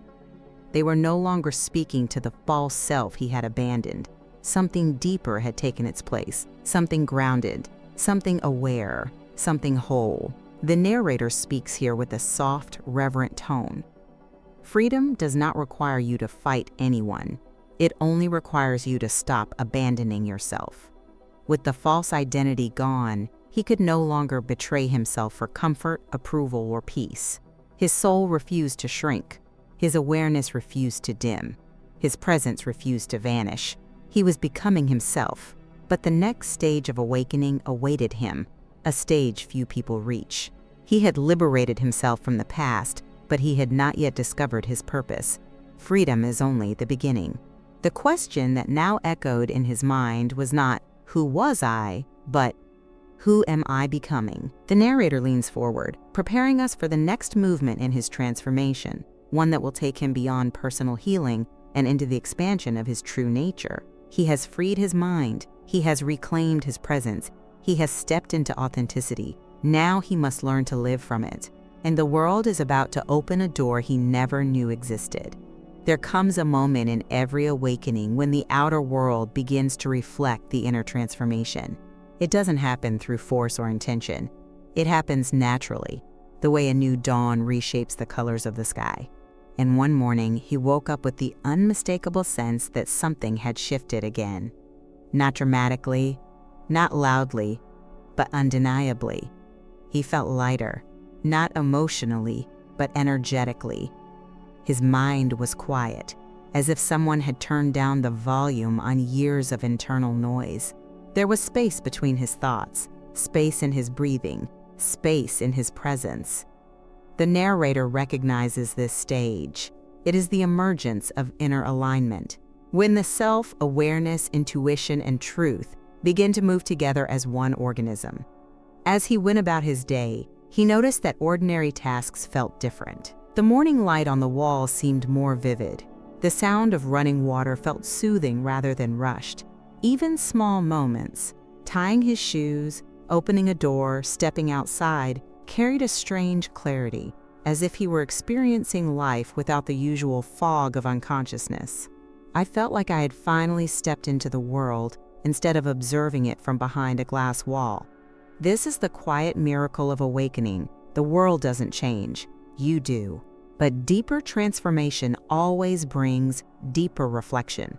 They were no longer speaking to the false self he had abandoned. Something deeper had taken its place, something grounded, something aware, something whole. The narrator speaks here with a soft, reverent tone. Freedom does not require you to fight anyone. It only requires you to stop abandoning yourself. With the false identity gone, he could no longer betray himself for comfort, approval, or peace. His soul refused to shrink. His awareness refused to dim. His presence refused to vanish. He was becoming himself. But the next stage of awakening awaited him, a stage few people reach. He had liberated himself from the past, but he had not yet discovered his purpose. Freedom is only the beginning. The question that now echoed in his mind was not, "Who was I?" but, "Who am I becoming?" The narrator leans forward, preparing us for the next movement in his transformation, one that will take him beyond personal healing and into the expansion of his true nature. He has freed his mind. He has reclaimed his presence. He has stepped into authenticity. Now he must learn to live from it. And the world is about to open a door he never knew existed. There comes a moment in every awakening when the outer world begins to reflect the inner transformation. It doesn't happen through force or intention. It happens naturally, the way a new dawn reshapes the colors of the sky. And one morning, he woke up with the unmistakable sense that something had shifted again. Not dramatically, not loudly, but undeniably. He felt lighter, not emotionally, but energetically. His mind was quiet, as if someone had turned down the volume on years of internal noise. There was space between his thoughts, space in his breathing, space in his presence. The narrator recognizes this stage. It is the emergence of inner alignment, when the self, awareness, intuition, and truth begin to move together as one organism. As he went about his day, he noticed that ordinary tasks felt different. The morning light on the wall seemed more vivid. The sound of running water felt soothing rather than rushed. Even small moments, tying his shoes, opening a door, stepping outside, carried a strange clarity, as if he were experiencing life without the usual fog of unconsciousness. I felt like I had finally stepped into the world instead of observing it from behind a glass wall. This is the quiet miracle of awakening. The world doesn't change, you do. But deeper transformation always brings deeper reflection.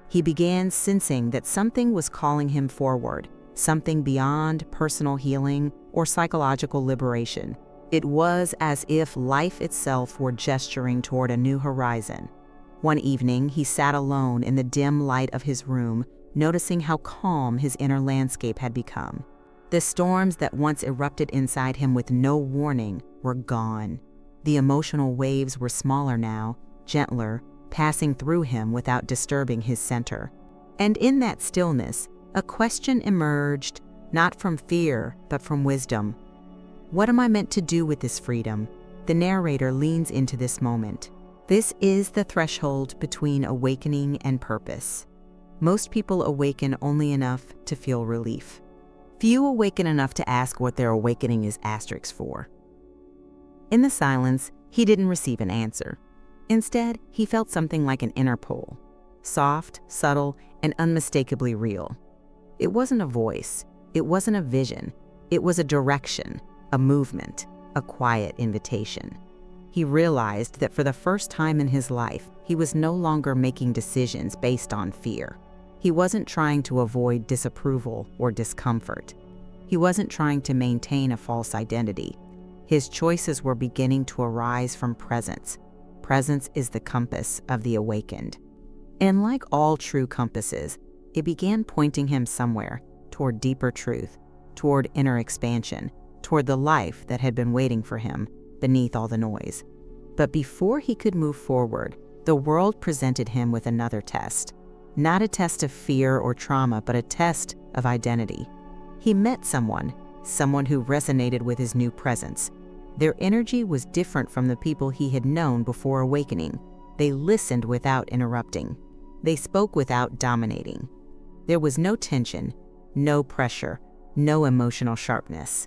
He began sensing that something was calling him forward, something beyond personal healing or psychological liberation. It was as if life itself were gesturing toward a new horizon. One evening, he sat alone in the dim light of his room, noticing how calm his inner landscape had become. The storms that once erupted inside him with no warning were gone. The emotional waves were smaller now, gentler, passing through him without disturbing his center. And in that stillness, a question emerged, not from fear, but from wisdom. What am I meant to do with this freedom? The narrator leans into this moment. This is the threshold between awakening and purpose. Most people awaken only enough to feel relief. Few awaken enough to ask what their awakening is asterisk for. In the silence, he didn't receive an answer. Instead, he felt something like an inner pull, soft, subtle, and unmistakably real. It wasn't a voice, it wasn't a vision, it was a direction, a movement, a quiet invitation. He realized that for the first time in his life, he was no longer making decisions based on fear. He wasn't trying to avoid disapproval or discomfort. He wasn't trying to maintain a false identity. His choices were beginning to arise from presence. Presence is the compass of the awakened. And like all true compasses, it began pointing him somewhere, toward deeper truth, toward inner expansion, toward the life that had been waiting for him beneath all the noise. But before he could move forward, the world presented him with another test. Not a test of fear or trauma, but a test of identity. He met someone who resonated with his new presence. Their energy was different from the people he had known before awakening. They listened without interrupting. They spoke without dominating. There was no tension, no pressure, no emotional sharpness.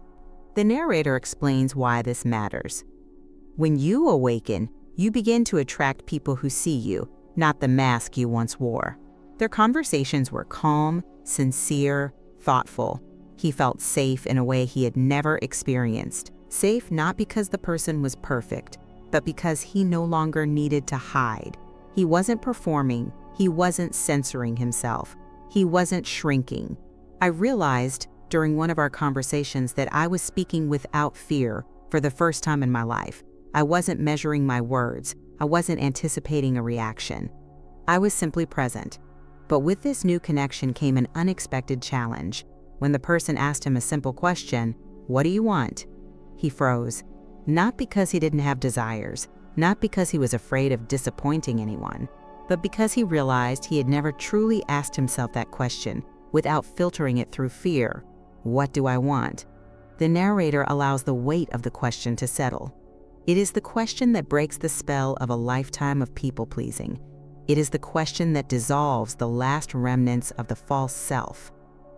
The narrator explains why this matters. When you awaken, you begin to attract people who see you, not the mask you once wore. Their conversations were calm, sincere, thoughtful. He felt safe in a way he had never experienced. Safe not because the person was perfect, but because he no longer needed to hide. He wasn't performing. He wasn't censoring himself. He wasn't shrinking. I realized during one of our conversations that I was speaking without fear for the first time in my life. I wasn't measuring my words. I wasn't anticipating a reaction. I was simply present. But with this new connection came an unexpected challenge. When the person asked him a simple question, "What do you want?" he froze. Not because he didn't have desires, not because he was afraid of disappointing anyone, but because he realized he had never truly asked himself that question without filtering it through fear. What do I want? The narrator allows the weight of the question to settle. It is the question that breaks the spell of a lifetime of people-pleasing. It is the question that dissolves the last remnants of the false self.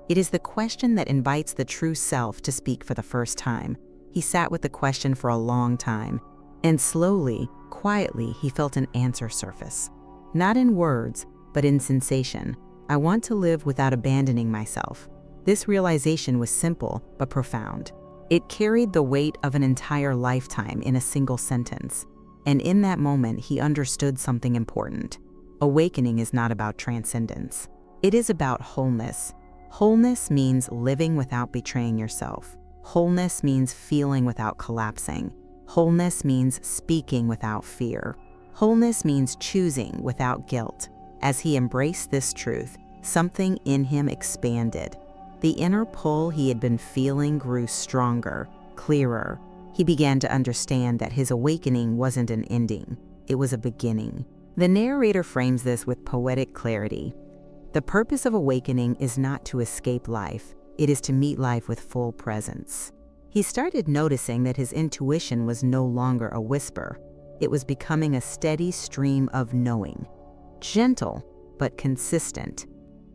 It is the question that invites the true self to speak for the first time. He sat with the question for a long time, and slowly, quietly, he felt an answer surface. Not in words, but in sensation. I want to live without abandoning myself. This realization was simple, but profound. It carried the weight of an entire lifetime in a single sentence. And in that moment, he understood something important. Awakening is not about transcendence. It is about wholeness. Wholeness means living without betraying yourself. Wholeness means feeling without collapsing. Wholeness means speaking without fear. Wholeness means choosing without guilt. As he embraced this truth, something in him expanded. The inner pull he had been feeling grew stronger, clearer. He began to understand that his awakening wasn't an ending, it was a beginning. The narrator frames this with poetic clarity. The purpose of awakening is not to escape life, it is to meet life with full presence. He started noticing that his intuition was no longer a whisper. It was becoming a steady stream of knowing, gentle but consistent.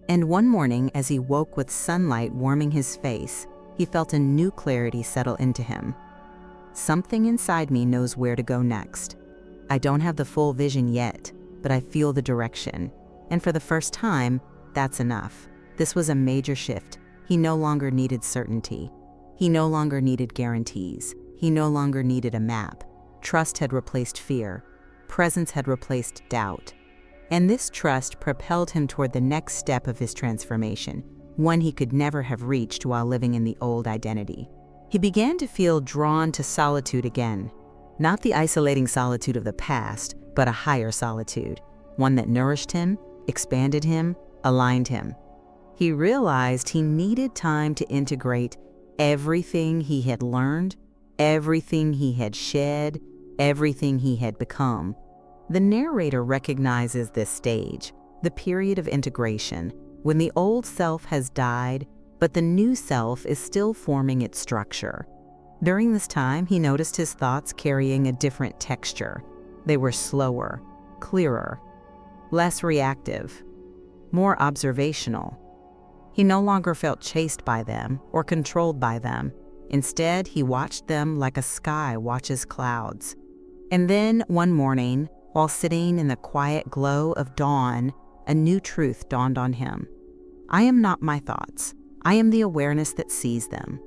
And one morning, as he woke with sunlight warming his face, he felt a new clarity settle into him. Something inside me knows where to go next. I don't have the full vision yet, but I feel the direction. And for the first time, that's enough. This was a major shift. He no longer needed certainty. He no longer needed guarantees. He no longer needed a map. Trust had replaced fear. Presence had replaced doubt. And this trust propelled him toward the next step of his transformation, one he could never have reached while living in the old identity. He began to feel drawn to solitude again. Not the isolating solitude of the past, but a higher solitude, one that nourished him, expanded him, aligned him. He realized he needed time to integrate everything he had learned, everything he had shed, everything he had become. The narrator recognizes this stage, the period of integration, when the old self has died, but the new self is still forming its structure. During this time, he noticed his thoughts carrying a different texture. They were slower, clearer, less reactive, more observational. He no longer felt chased by them or controlled by them. Instead, he watched them like a sky watches clouds. And then, one morning, while sitting in the quiet glow of dawn, a new truth dawned on him. I am not my thoughts. I am the awareness that sees them.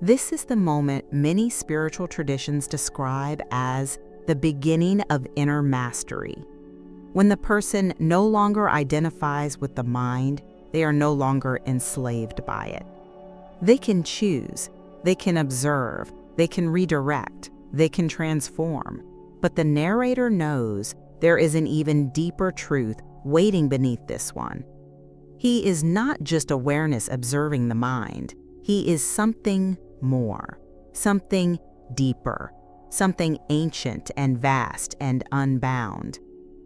This is the moment many spiritual traditions describe as the beginning of inner mastery. When the person no longer identifies with the mind, they are no longer enslaved by it. They can choose, they can observe, they can redirect, they can transform. But the narrator knows there is an even deeper truth waiting beneath this one. He is not just awareness observing the mind. He is something more, something deeper, something ancient and vast and unbound.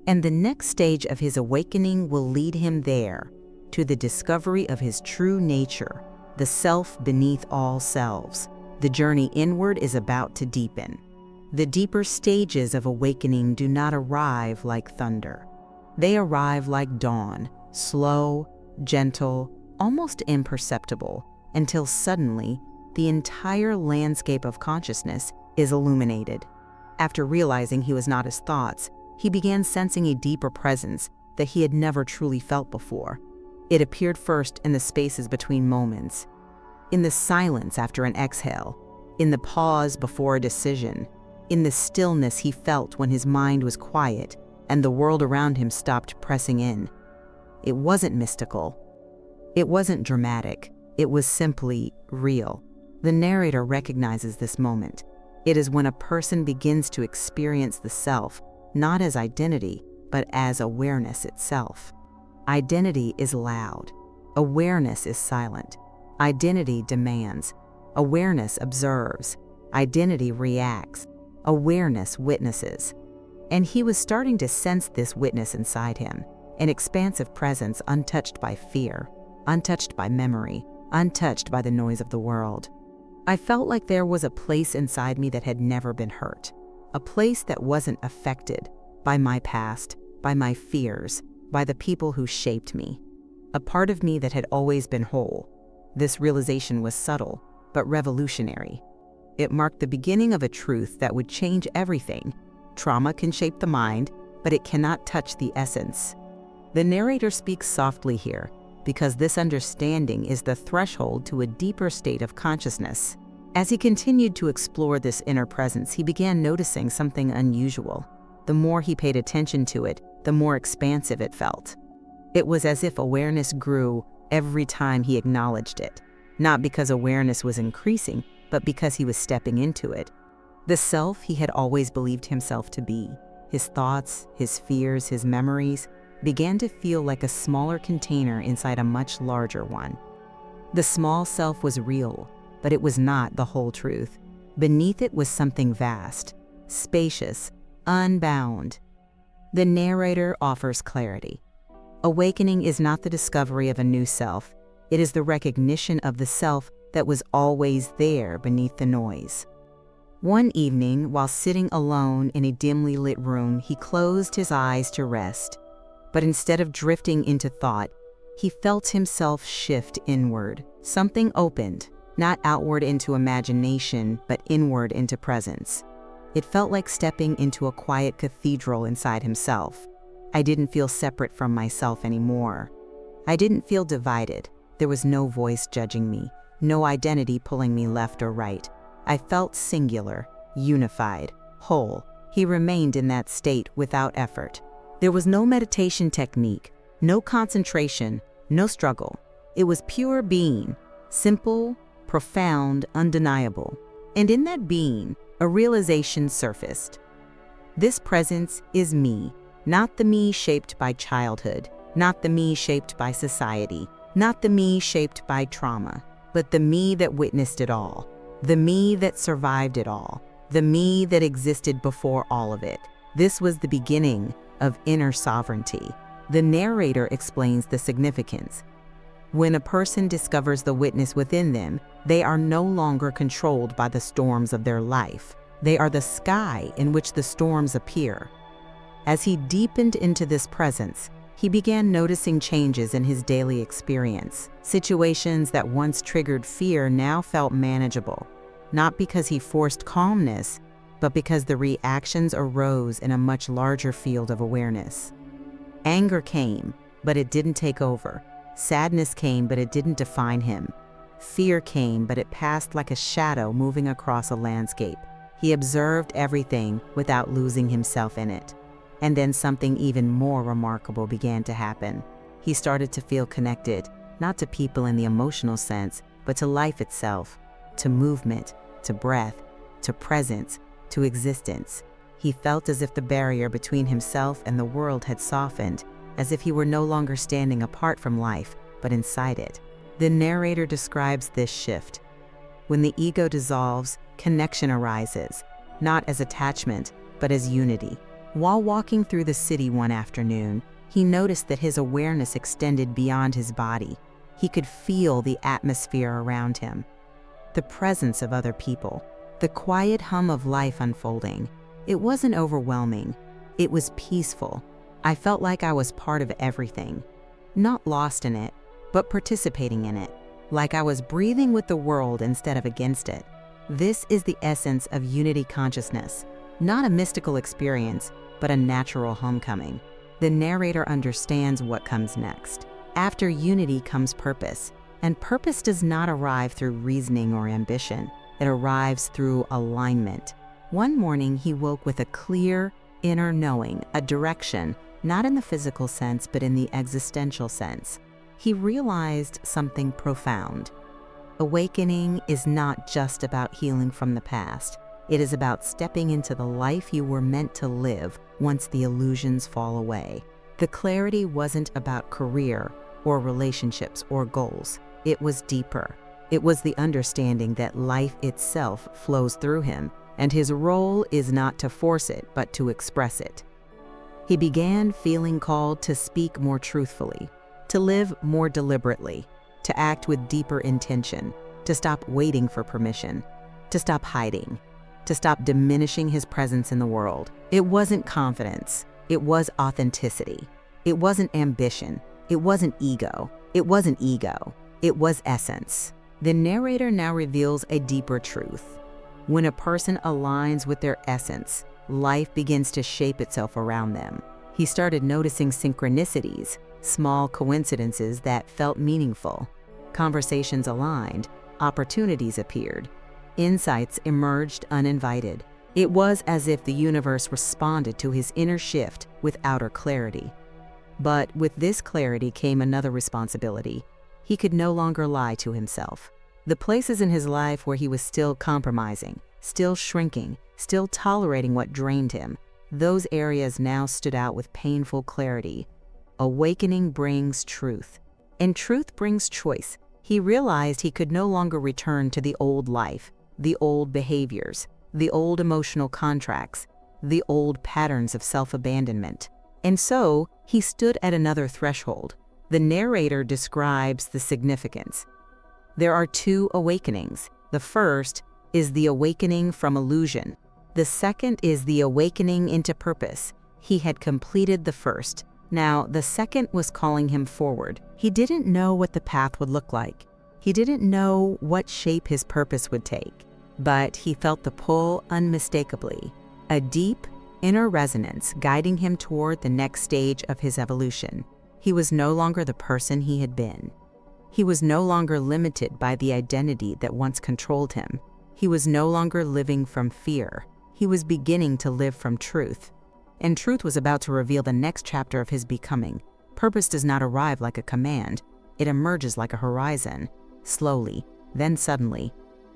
And the next stage of his awakening will lead him there, to the discovery of his true nature, the self beneath all selves. The journey inward is about to deepen. The deeper stages of awakening do not arrive like thunder. They arrive like dawn, slow, gentle, almost imperceptible, until suddenly the entire landscape of consciousness is illuminated. After realizing he was not his thoughts, he began sensing a deeper presence that he had never truly felt before. It appeared first in the spaces between moments, in the silence after an exhale, in the pause before a decision, in the stillness he felt when his mind was quiet and the world around him stopped pressing in. It wasn't mystical. It wasn't dramatic. It was simply real. The narrator recognizes this moment. It is when a person begins to experience the self, not as identity, but as awareness itself. Identity is loud. Awareness is silent. Identity demands. Awareness observes. Identity reacts. Awareness witnesses. And he was starting to sense this witness inside him, an expansive presence untouched by fear, untouched by memory, untouched by the noise of the world. I felt like there was a place inside me that had never been hurt, a place that wasn't affected by my past, by my fears, by the people who shaped me, a part of me that had always been whole. This realization was subtle, but revolutionary. It marked the beginning of a truth that would change everything. Trauma can shape the mind, but it cannot touch the essence. The narrator speaks softly here, because this understanding is the threshold to a deeper state of consciousness. As he continued to explore this inner presence, he began noticing something unusual. The more he paid attention to it, the more expansive it felt. It was as if awareness grew every time he acknowledged it, not because awareness was increasing, but because he was stepping into it. The self he had always believed himself to be, his thoughts, his fears, his memories, began to feel like a smaller container inside a much larger one. The small self was real, but it was not the whole truth. Beneath it was something vast, spacious, unbound. The narrator offers clarity. Awakening is not the discovery of a new self. It is the recognition of the self that was always there beneath the noise. One evening, while sitting alone in a dimly lit room, he closed his eyes to rest. But instead of drifting into thought, he felt himself shift inward. Something opened, not outward into imagination, but inward into presence. It felt like stepping into a quiet cathedral inside himself. I didn't feel separate from myself anymore. I didn't feel divided. There was no voice judging me, no identity pulling me left or right. I felt singular, unified, whole. He remained in that state without effort. There was no meditation technique, no concentration, no struggle. It was pure being, simple, profound, undeniable. And in that being, a realization surfaced. This presence is me, not the me shaped by childhood, not the me shaped by society, not the me shaped by trauma, but the me that witnessed it all, the me that survived it all, the me that existed before all of it. This was the beginning of inner sovereignty. The narrator explains the significance. When a person discovers the witness within them, they are no longer controlled by the storms of their life. They are the sky in which the storms appear. As he deepened into this presence, he began noticing changes in his daily experience. Situations that once triggered fear now felt manageable, not because he forced calmness, but because the reactions arose in a much larger field of awareness. Anger came, but it didn't take over. Sadness came, but it didn't define him. Fear came, but it passed like a shadow moving across a landscape. He observed everything without losing himself in it. And then something even more remarkable began to happen. He started to feel connected, not to people in the emotional sense, but but to life itself, to movement, to breath, to presence, to existence. He felt as if the barrier between himself and the world had softened, as if he were no longer standing apart from life, but inside it. The narrator describes this shift. When the ego dissolves, connection arises, not as attachment, but as unity. While walking through the city one afternoon, he noticed that his awareness extended beyond his body. He could feel the atmosphere around him, the presence of other people, the quiet hum of life unfolding. It wasn't overwhelming. It was peaceful. I felt like I was part of everything, not lost in it, but participating in it, like I was breathing with the world instead of against it. This is the essence of unity consciousness, not a mystical experience, but a natural homecoming. The narrator understands what comes next. After unity comes purpose, and purpose does not arrive through reasoning or ambition. It arrives through alignment. One morning, he woke with a clear inner knowing, a direction, not in the physical sense, but in the existential sense. He realized something profound. Awakening is not just about healing from the past. It is about stepping into the life you were meant to live once the illusions fall away. The clarity wasn't about career or relationships or goals. It was deeper. It was the understanding that life itself flows through him, and his role is not to force it, but to express it. He began feeling called to speak more truthfully, to live more deliberately, to act with deeper intention, to stop waiting for permission, to stop hiding, to stop diminishing his presence in the world. It wasn't confidence. It was authenticity. It wasn't ambition. It wasn't ego. It wasn't ego. It was essence. The narrator now reveals a deeper truth. When a person aligns with their essence, life begins to shape itself around them. He started noticing synchronicities, small coincidences that felt meaningful. Conversations aligned, opportunities appeared, insights emerged uninvited. It was as if the universe responded to his inner shift with outer clarity. But with this clarity came another responsibility. He could no longer lie to himself. The places in his life where he was still compromising, still shrinking, still tolerating what drained him, those areas now stood out with painful clarity. Awakening brings truth, and truth brings choice. He realized he could no longer return to the old life, the old behaviors, the old emotional contracts, the old patterns of self-abandonment. And so, he stood at another threshold. The narrator describes the significance. There are two awakenings. The first is the awakening from illusion. The second is the awakening into purpose. He had completed the first. Now, the second was calling him forward. He didn't know what the path would look like. He didn't know what shape his purpose would take. But he felt the pull unmistakably, a deep inner resonance guiding him toward the next stage of his evolution. He was no longer the person he had been. He was no longer limited by the identity that once controlled him. He was no longer living from fear. He was beginning to live from truth. And truth was about to reveal the next chapter of his becoming. Purpose does not arrive like a command. It emerges like a horizon, slowly, then suddenly.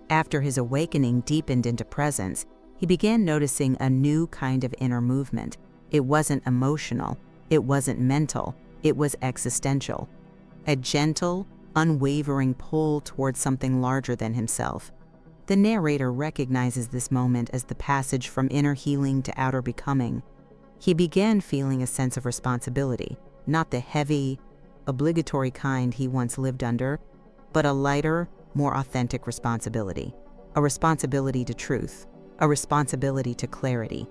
After his awakening deepened into presence, he began noticing a new kind of inner movement. It wasn't emotional. It wasn't mental. It was existential. A gentle, unwavering pull towards something larger than himself. The narrator recognizes this moment as the passage from inner healing to outer becoming. He began feeling a sense of responsibility, not the heavy, obligatory kind he once lived under, but a lighter, more authentic responsibility. A responsibility to truth, a responsibility to clarity,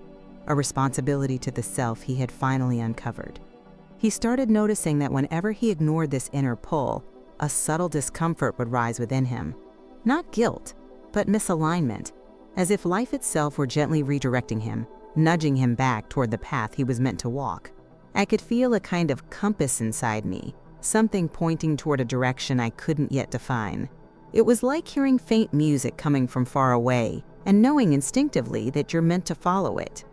a responsibility to the self he had finally uncovered. He started noticing that whenever he ignored this inner pull, a subtle discomfort would rise within him. Not guilt, but misalignment, as if life itself were gently redirecting him, nudging him back toward the path he was meant to walk. I could feel a kind of compass inside me, something pointing toward a direction I couldn't yet define. It was like hearing faint music coming from far away and knowing instinctively that you're meant to follow it.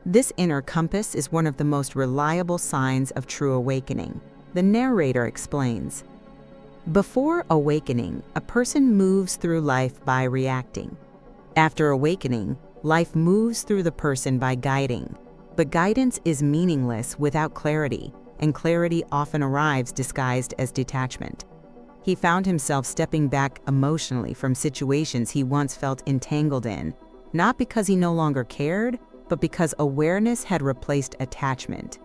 This inner compass is one of the most reliable signs of true awakening. The narrator explains, Before awakening, a person moves through life by reacting. After awakening, life moves through the person by guiding. But guidance is meaningless without clarity, and clarity often arrives disguised as detachment. He found himself stepping back emotionally from situations he once felt entangled in, not because he no longer cared, but because awareness had replaced attachment.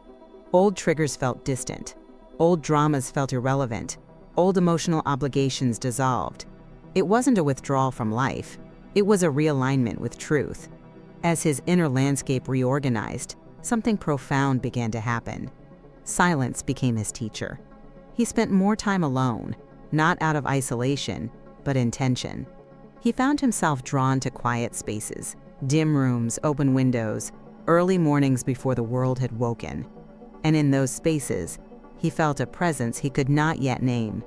Old triggers felt distant. Old dramas felt irrelevant. Old emotional obligations dissolved. It wasn't a withdrawal from life. It was a realignment with truth. As his inner landscape reorganized, something profound began to happen. Silence became his teacher. He spent more time alone, not out of isolation, but intention. He found himself drawn to quiet spaces, dim rooms, open windows, early mornings before the world had woken. And in those spaces, he felt a presence he could not yet name.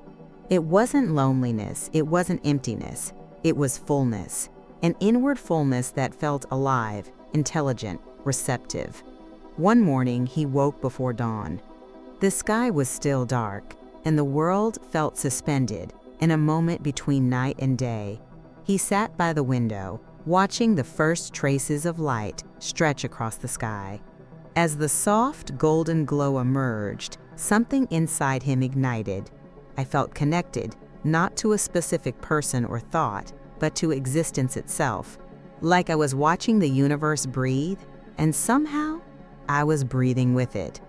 It wasn't loneliness, it wasn't emptiness, it was fullness, an inward fullness that felt alive, intelligent, receptive. One morning, he woke before dawn. The sky was still dark, and the world felt suspended in a moment between night and day. He sat by the window, watching the first traces of light stretch across the sky. As the soft, golden glow emerged, something inside him ignited. I felt connected, not to a specific person or thought, but to existence itself. Like I was watching the universe breathe, and somehow, I was breathing with it.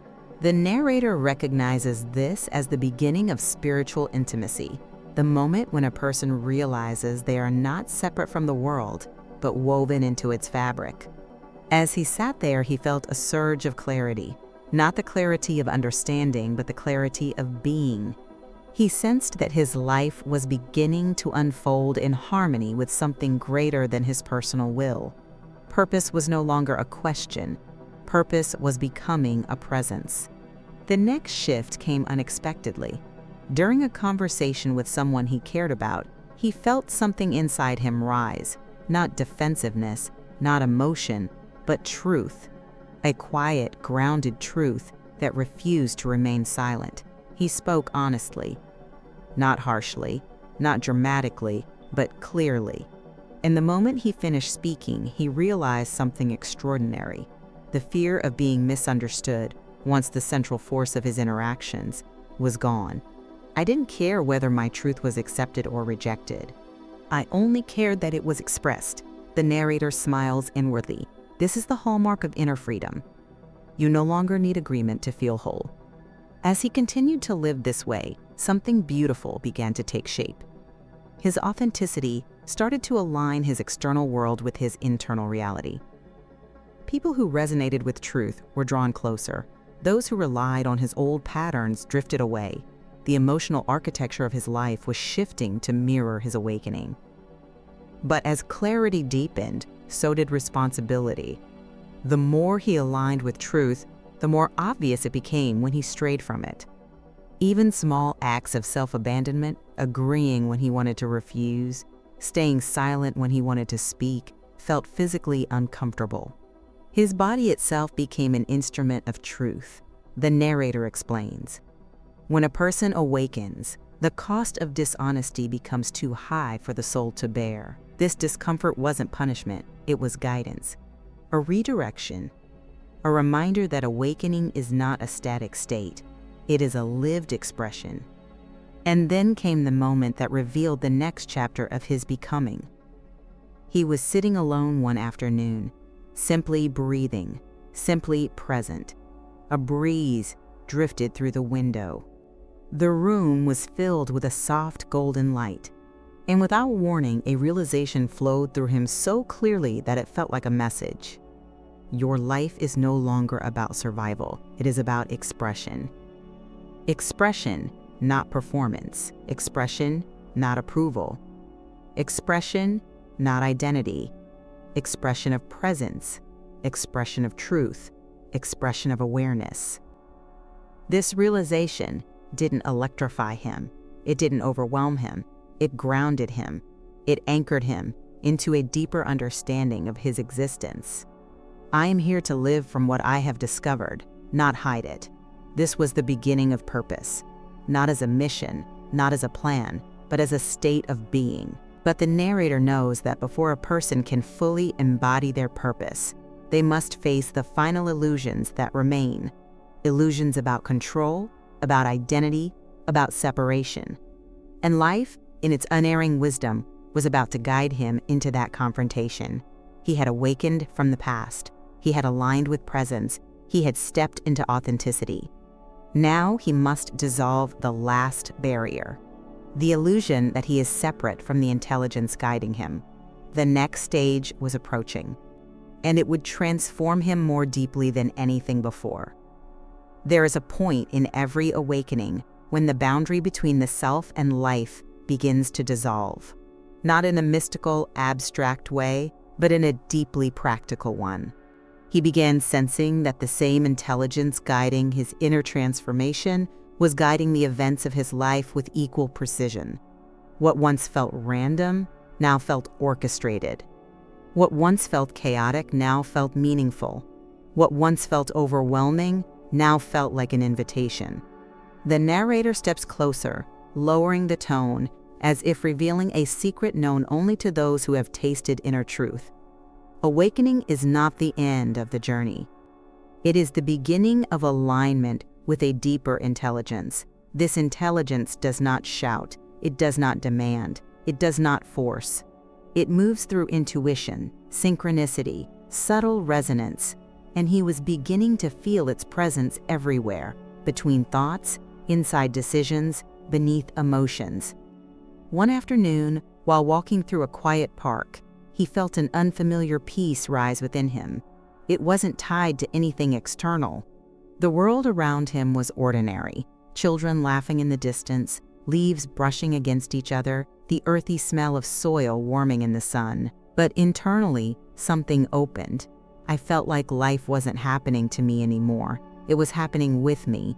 The narrator recognizes this as the beginning of spiritual intimacy, the moment when a person realizes they are not separate from the world, but woven into its fabric. As he sat there, he felt a surge of clarity, not the clarity of understanding, but the clarity of being. He sensed that his life was beginning to unfold in harmony with something greater than his personal will. Purpose was no longer a question. Purpose was becoming a presence. The next shift came unexpectedly. During a conversation with someone he cared about, he felt something inside him rise, not defensiveness, not emotion, but truth. A quiet, grounded truth that refused to remain silent. He spoke honestly, not harshly, not dramatically, but clearly. In the moment he finished speaking, he realized something extraordinary. The fear of being misunderstood, once the central force of his interactions, was gone. I didn't care whether my truth was accepted or rejected. I only cared that it was expressed. The narrator smiles inwardly. This is the hallmark of inner freedom. You no longer need agreement to feel whole. As he continued to live this way, something beautiful began to take shape. His authenticity started to align his external world with his internal reality. People who resonated with truth were drawn closer. Those who relied on his old patterns drifted away. The emotional architecture of his life was shifting to mirror his awakening. But as clarity deepened, so did responsibility. The more he aligned with truth, the more obvious it became when he strayed from it. Even small acts of self-abandonment, agreeing when he wanted to refuse, staying silent when he wanted to speak, felt physically uncomfortable. His body itself became an instrument of truth. The narrator explains. When a person awakens, the cost of dishonesty becomes too high for the soul to bear. This discomfort wasn't punishment, it was guidance, a redirection, a reminder that awakening is not a static state, it is a lived expression. And then came the moment that revealed the next chapter of his becoming. He was sitting alone one afternoon, simply breathing, simply present. A breeze drifted through the window. The room was filled with a soft golden light, and without warning, a realization flowed through him so clearly that it felt like a message. Your life is no longer about survival, it is about expression. Expression, not performance. Expression, not approval. Expression, not identity. Expression of presence. Expression of truth. Expression of awareness. This realization didn't electrify him. It didn't overwhelm him. It grounded him. It anchored him into a deeper understanding of his existence. I am here to live from what I have discovered, not hide it. This was the beginning of purpose, not as a mission, not as a plan, but as a state of being. But the narrator knows that before a person can fully embody their purpose, they must face the final illusions that remain. Illusions about control, about identity, about separation. And life, in its unerring wisdom, was about to guide him into that confrontation. He had awakened from the past. He had aligned with presence. He had stepped into authenticity. Now he must dissolve the last barrier, the illusion that he is separate from the intelligence guiding him. The next stage was approaching, and it would transform him more deeply than anything before. There is a point in every awakening when the boundary between the self and life begins to dissolve, not in a mystical, abstract way, but in a deeply practical one. He began sensing that the same intelligence guiding his inner transformation was guiding the events of his life with equal precision. What once felt random now felt orchestrated. What once felt chaotic now felt meaningful. What once felt overwhelming now felt like an invitation. The narrator steps closer, lowering the tone, as if revealing a secret known only to those who have tasted inner truth. Awakening is not the end of the journey. It is the beginning of alignment with a deeper intelligence. This intelligence does not shout, it does not demand, it does not force. It moves through intuition, synchronicity, subtle resonance, and he was beginning to feel its presence everywhere, between thoughts, inside decisions, beneath emotions. One afternoon, while walking through a quiet park, he felt an unfamiliar peace rise within him. It wasn't tied to anything external. The world around him was ordinary. Children laughing in the distance, leaves brushing against each other, the earthy smell of soil warming in the sun. But internally, something opened. I felt like life wasn't happening to me anymore. It was happening with me.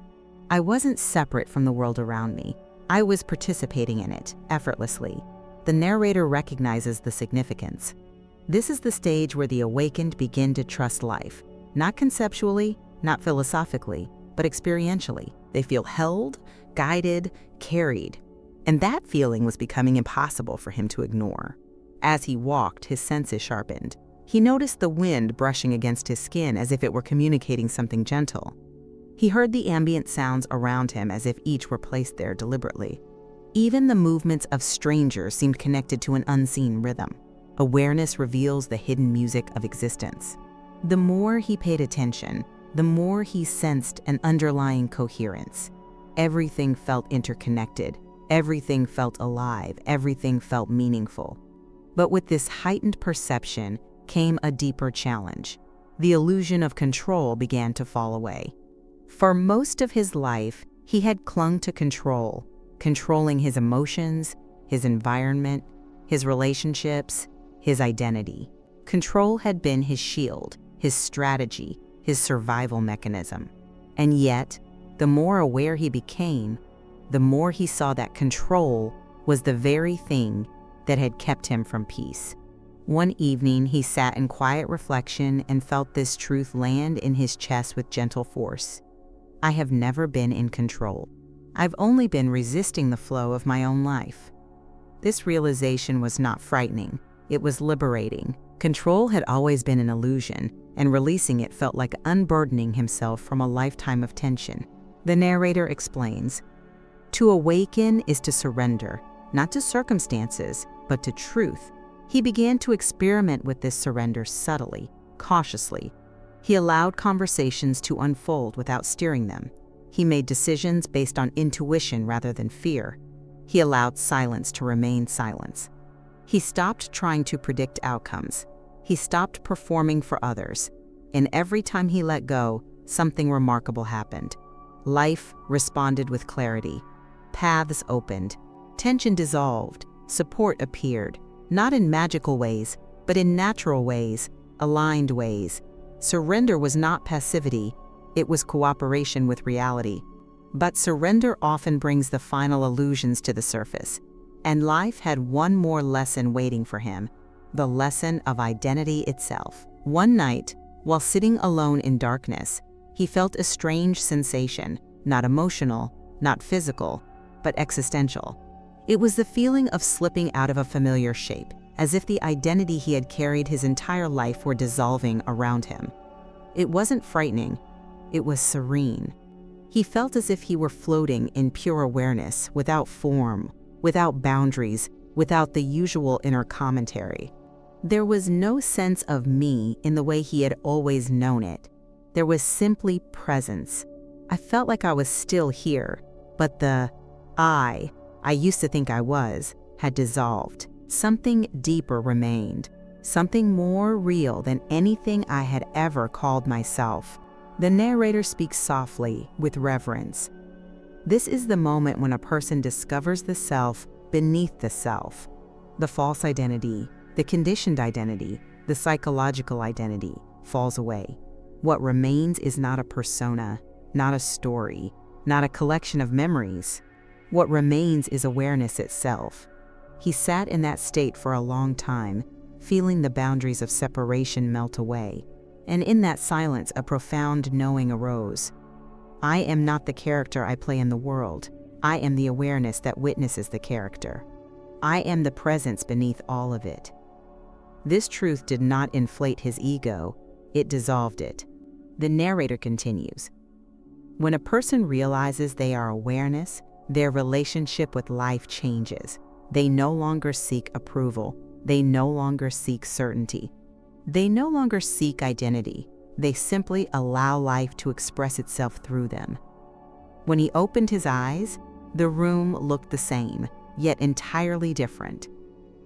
I wasn't separate from the world around me. I was participating in it, effortlessly. The narrator recognizes the significance. This is the stage where the awakened begin to trust life, not conceptually, not philosophically, but experientially. They feel held, guided, carried. And that feeling was becoming impossible for him to ignore. As he walked, his senses sharpened. He noticed the wind brushing against his skin as if it were communicating something gentle. He heard the ambient sounds around him as if each were placed there deliberately. Even the movements of strangers seemed connected to an unseen rhythm. Awareness reveals the hidden music of existence. The more he paid attention, the more he sensed an underlying coherence. Everything felt interconnected. Everything felt alive. Everything felt meaningful. But with this heightened perception came a deeper challenge. The illusion of control began to fall away. For most of his life, he had clung to control, controlling his emotions, his environment, his relationships, his identity. Control had been his shield, his strategy, his survival mechanism. And yet, the more aware he became, the more he saw that control was the very thing that had kept him from peace. One evening, he sat in quiet reflection and felt this truth land in his chest with gentle force. I have never been in control. I've only been resisting the flow of my own life. This realization was not frightening. It was liberating. Control had always been an illusion, and releasing it felt like unburdening himself from a lifetime of tension. The narrator explains, "To awaken is to surrender, not to circumstances, but to truth." He began to experiment with this surrender subtly, cautiously. He allowed conversations to unfold without steering them. He made decisions based on intuition rather than fear. He allowed silence to remain silence. He stopped trying to predict outcomes. He stopped performing for others. And every time he let go, something remarkable happened. Life responded with clarity. Paths opened. Tension dissolved. Support appeared. Not in magical ways, but in natural ways, aligned ways. Surrender was not passivity, it was cooperation with reality. But surrender often brings the final illusions to the surface. And life had one more lesson waiting for him, the lesson of identity itself. One night, while sitting alone in darkness, he felt a strange sensation, not emotional, not physical, but existential. It was the feeling of slipping out of a familiar shape, as if the identity he had carried his entire life were dissolving around him. It wasn't frightening, it was serene. He felt as if he were floating in pure awareness, without form, without boundaries, without the usual inner commentary. There was no sense of me in the way he had always known it. There was simply presence. I felt like I was still here, but the I used to think I was, had dissolved. Something deeper remained, something more real than anything I had ever called myself. The narrator speaks softly, with reverence. This is the moment when a person discovers the self beneath the self. The false identity, the conditioned identity, the psychological identity falls away. What remains is not a persona, not a story, not a collection of memories. What remains is awareness itself. He sat in that state for a long time, feeling the boundaries of separation melt away. And in that silence, a profound knowing arose. I am not the character I play in the world. I am the awareness that witnesses the character. I am the presence beneath all of it. This truth did not inflate his ego, it dissolved it. The narrator continues. When a person realizes they are awareness, their relationship with life changes. They no longer seek approval. They no longer seek certainty. They no longer seek identity. They simply allow life to express itself through them. When he opened his eyes, the room looked the same, yet entirely different.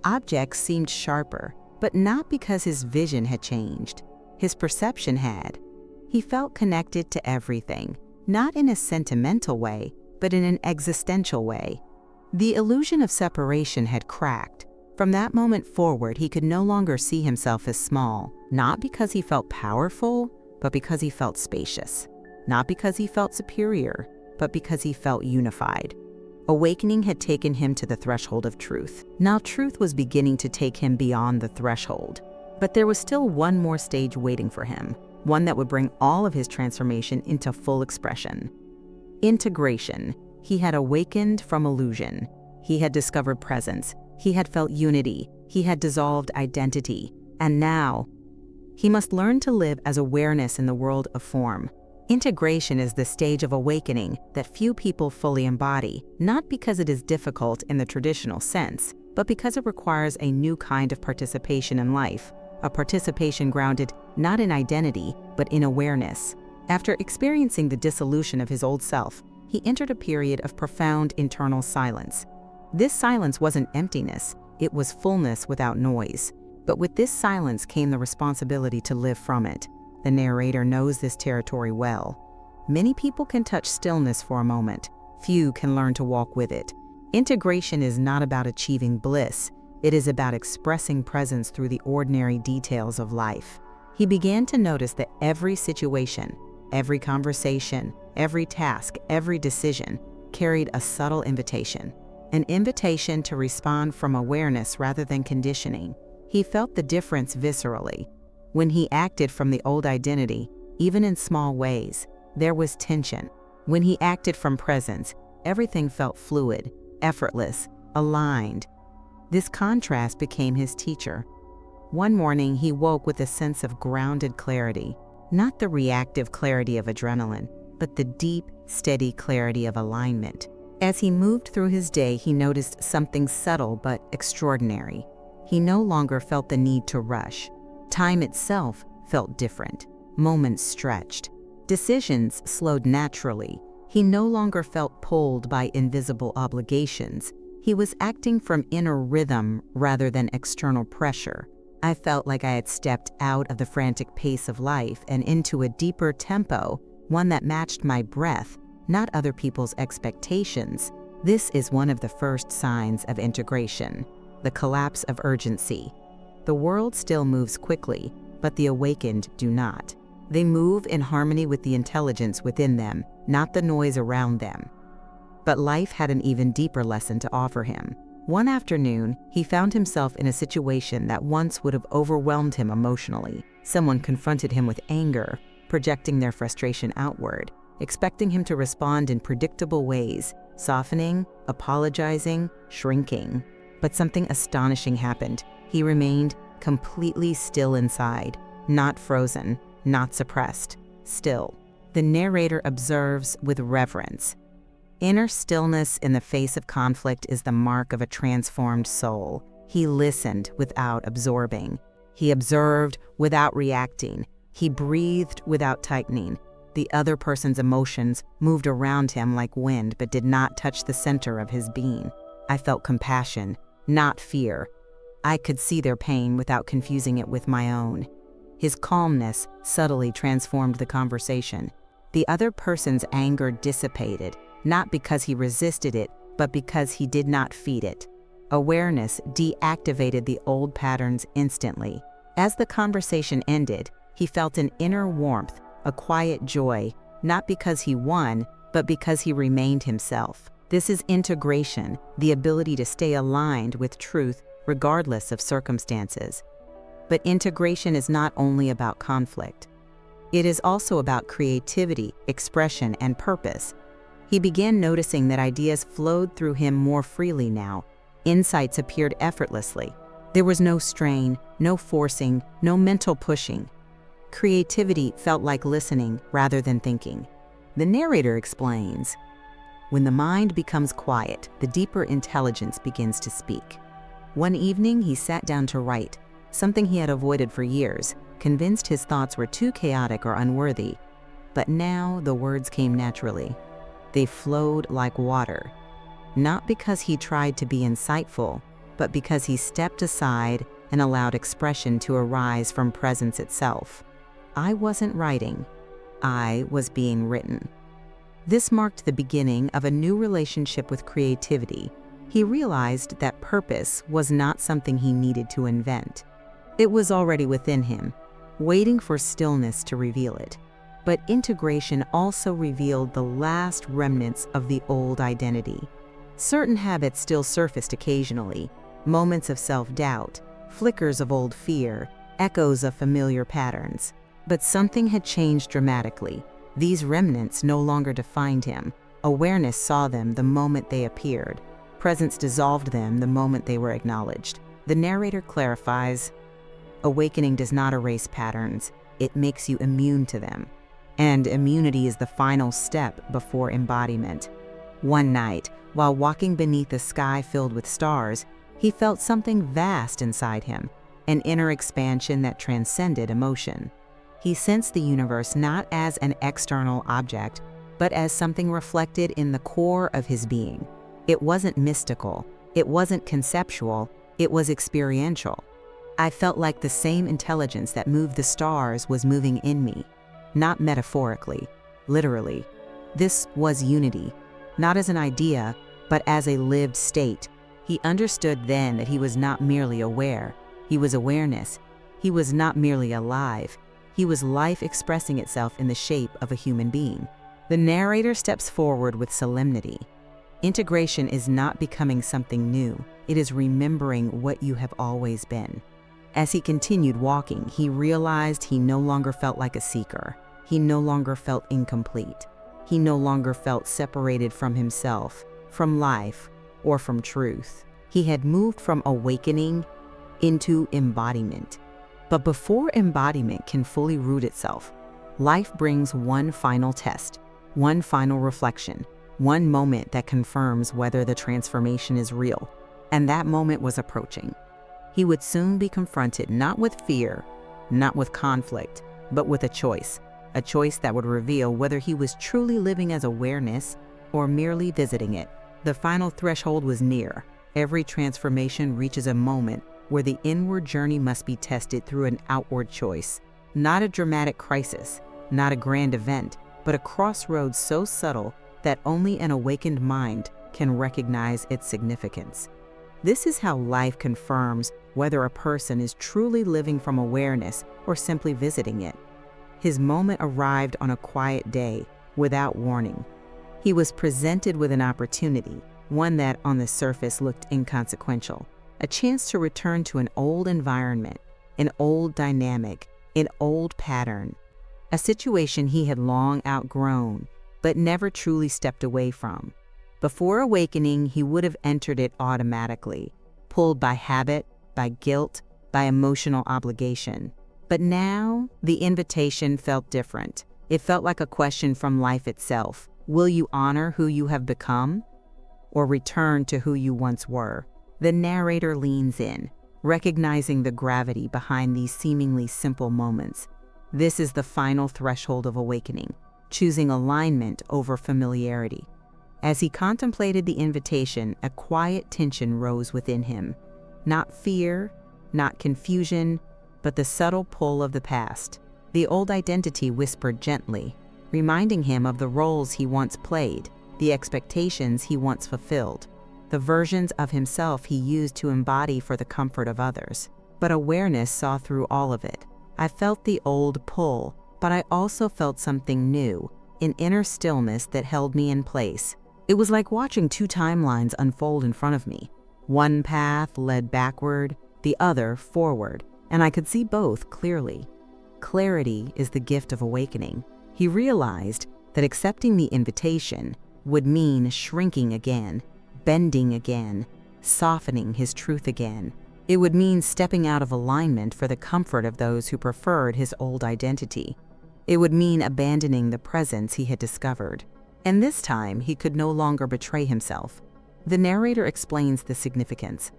Objects seemed sharper, but not because his vision had changed. His perception had. He felt connected to everything, not in a sentimental way, but in an existential way. The illusion of separation had cracked. From that moment forward, he could no longer see himself as small, not because he felt powerful, but because he felt spacious. Not because he felt superior, but because he felt unified. Awakening had taken him to the threshold of truth. Now truth was beginning to take him beyond the threshold. But there was still one more stage waiting for him, one that would bring all of his transformation into full expression. Integration. He had awakened from illusion. He had discovered presence. He had felt unity. He had dissolved identity. And now, he must learn to live as awareness in the world of form. Integration is the stage of awakening that few people fully embody, not because it is difficult in the traditional sense, but because it requires a new kind of participation in life, a participation grounded not in identity, but in awareness. After experiencing the dissolution of his old self, he entered a period of profound internal silence. This silence wasn't emptiness, it was fullness without noise. But with this silence came the responsibility to live from it. The narrator knows this territory well. Many people can touch stillness for a moment. Few can learn to walk with it. Integration is not about achieving bliss. It is about expressing presence through the ordinary details of life. He began to notice that every situation, every conversation, every task, every decision carried a subtle invitation. An invitation to respond from awareness rather than conditioning. He felt the difference viscerally. When he acted from the old identity, even in small ways, there was tension. When he acted from presence, everything felt fluid, effortless, aligned. This contrast became his teacher. One morning, he woke with a sense of grounded clarity, not the reactive clarity of adrenaline, but the deep, steady clarity of alignment. As he moved through his day, he noticed something subtle but extraordinary. He no longer felt the need to rush. Time itself felt different. Moments stretched. Decisions slowed naturally. He no longer felt pulled by invisible obligations. He was acting from inner rhythm rather than external pressure. I felt like I had stepped out of the frantic pace of life and into a deeper tempo, one that matched my breath, not other people's expectations. This is one of the first signs of integration, the collapse of urgency. The world still moves quickly, but the awakened do not. They move in harmony with the intelligence within them, not the noise around them. But life had an even deeper lesson to offer him. One afternoon, he found himself in a situation that once would have overwhelmed him emotionally. Someone confronted him with anger, projecting their frustration outward. expecting him to respond in predictable ways, softening, apologizing, shrinking. But something astonishing happened. He remained completely still inside, not frozen, not suppressed, still. The narrator observes with reverence. Inner stillness in the face of conflict is the mark of a transformed soul. He listened without absorbing. He observed without reacting. He breathed without tightening. The other person's emotions moved around him like wind but did not touch the center of his being. I felt compassion, not fear. I could see their pain without confusing it with my own. His calmness subtly transformed the conversation. The other person's anger dissipated, not because he resisted it, but because he did not feed it. Awareness deactivated the old patterns instantly. As the conversation ended, he felt an inner warmth, a quiet joy, not because he won, but because he remained himself. This is integration, the ability to stay aligned with truth regardless of circumstances. But integration is not only about conflict. It is also about creativity, expression, and purpose. He began noticing that ideas flowed through him more freely now. Insights appeared effortlessly. There was no strain, no forcing, no mental pushing. Creativity felt like listening rather than thinking. The narrator explains, when the mind becomes quiet, the deeper intelligence begins to speak. One evening, he sat down to write, something he had avoided for years, convinced his thoughts were too chaotic or unworthy. But now the words came naturally. They flowed like water, not because he tried to be insightful, but because he stepped aside and allowed expression to arise from presence itself. I wasn't writing, I was being written. This marked the beginning of a new relationship with creativity. He realized that purpose was not something he needed to invent. It was already within him, waiting for stillness to reveal it. But integration also revealed the last remnants of the old identity. Certain habits still surfaced occasionally, moments of self-doubt, flickers of old fear, echoes of familiar patterns. But something had changed dramatically. These remnants no longer defined him. Awareness saw them the moment they appeared. Presence dissolved them the moment they were acknowledged. The narrator clarifies, awakening does not erase patterns, it makes you immune to them. And immunity is the final step before embodiment. One night, while walking beneath a sky filled with stars, he felt something vast inside him, an inner expansion that transcended emotion. He sensed the universe not as an external object, but as something reflected in the core of his being. It wasn't mystical, it wasn't conceptual, it was experiential. I felt like the same intelligence that moved the stars was moving in me, not metaphorically, literally. This was unity, not as an idea, but as a lived state. He understood then that he was not merely aware, he was awareness. He was not merely alive, he was life expressing itself in the shape of a human being. The narrator steps forward with solemnity. Integration is not becoming something new, it is remembering what you have always been. As he continued walking, he realized he no longer felt like a seeker. He no longer felt incomplete. He no longer felt separated from himself, from life, or from truth. He had moved from awakening into embodiment. But before embodiment can fully root itself, life brings one final test, one final reflection, one moment that confirms whether the transformation is real. And that moment was approaching. He would soon be confronted not with fear, not with conflict, but with a choice that would reveal whether he was truly living as awareness or merely visiting it. The final threshold was near. Every transformation reaches a moment where the inward journey must be tested through an outward choice. Not a dramatic crisis, not a grand event, but a crossroads so subtle that only an awakened mind can recognize its significance. This is how life confirms whether a person is truly living from awareness or simply visiting it. His moment arrived on a quiet day, without warning. He was presented with an opportunity, one that on the surface looked inconsequential, a chance to return to an old environment, an old dynamic, an old pattern, a situation he had long outgrown. but never truly stepped away from. Before awakening, he would have entered it automatically, pulled by habit, by guilt, by emotional obligation. But now, the invitation felt different. It felt like a question from life itself. Will you honor who you have become, or return to who you once were? The narrator leans in, recognizing the gravity behind these seemingly simple moments. This is the final threshold of awakening, choosing alignment over familiarity. As he contemplated the invitation, a quiet tension rose within him. Not fear, not confusion, but the subtle pull of the past. The old identity whispered gently, reminding him of the roles he once played, the expectations he once fulfilled, the versions of himself he used to embody for the comfort of others. But awareness saw through all of it. I felt the old pull, but I also felt something new, an inner stillness that held me in place. It was like watching two timelines unfold in front of me. One path led backward, the other forward, and I could see both clearly. Clarity is the gift of awakening. He realized that accepting the invitation would mean shrinking again, bending again, softening his truth again. It would mean stepping out of alignment for the comfort of those who preferred his old identity. It would mean abandoning the presence he had discovered. And this time, he could no longer betray himself. The narrator explains the significance.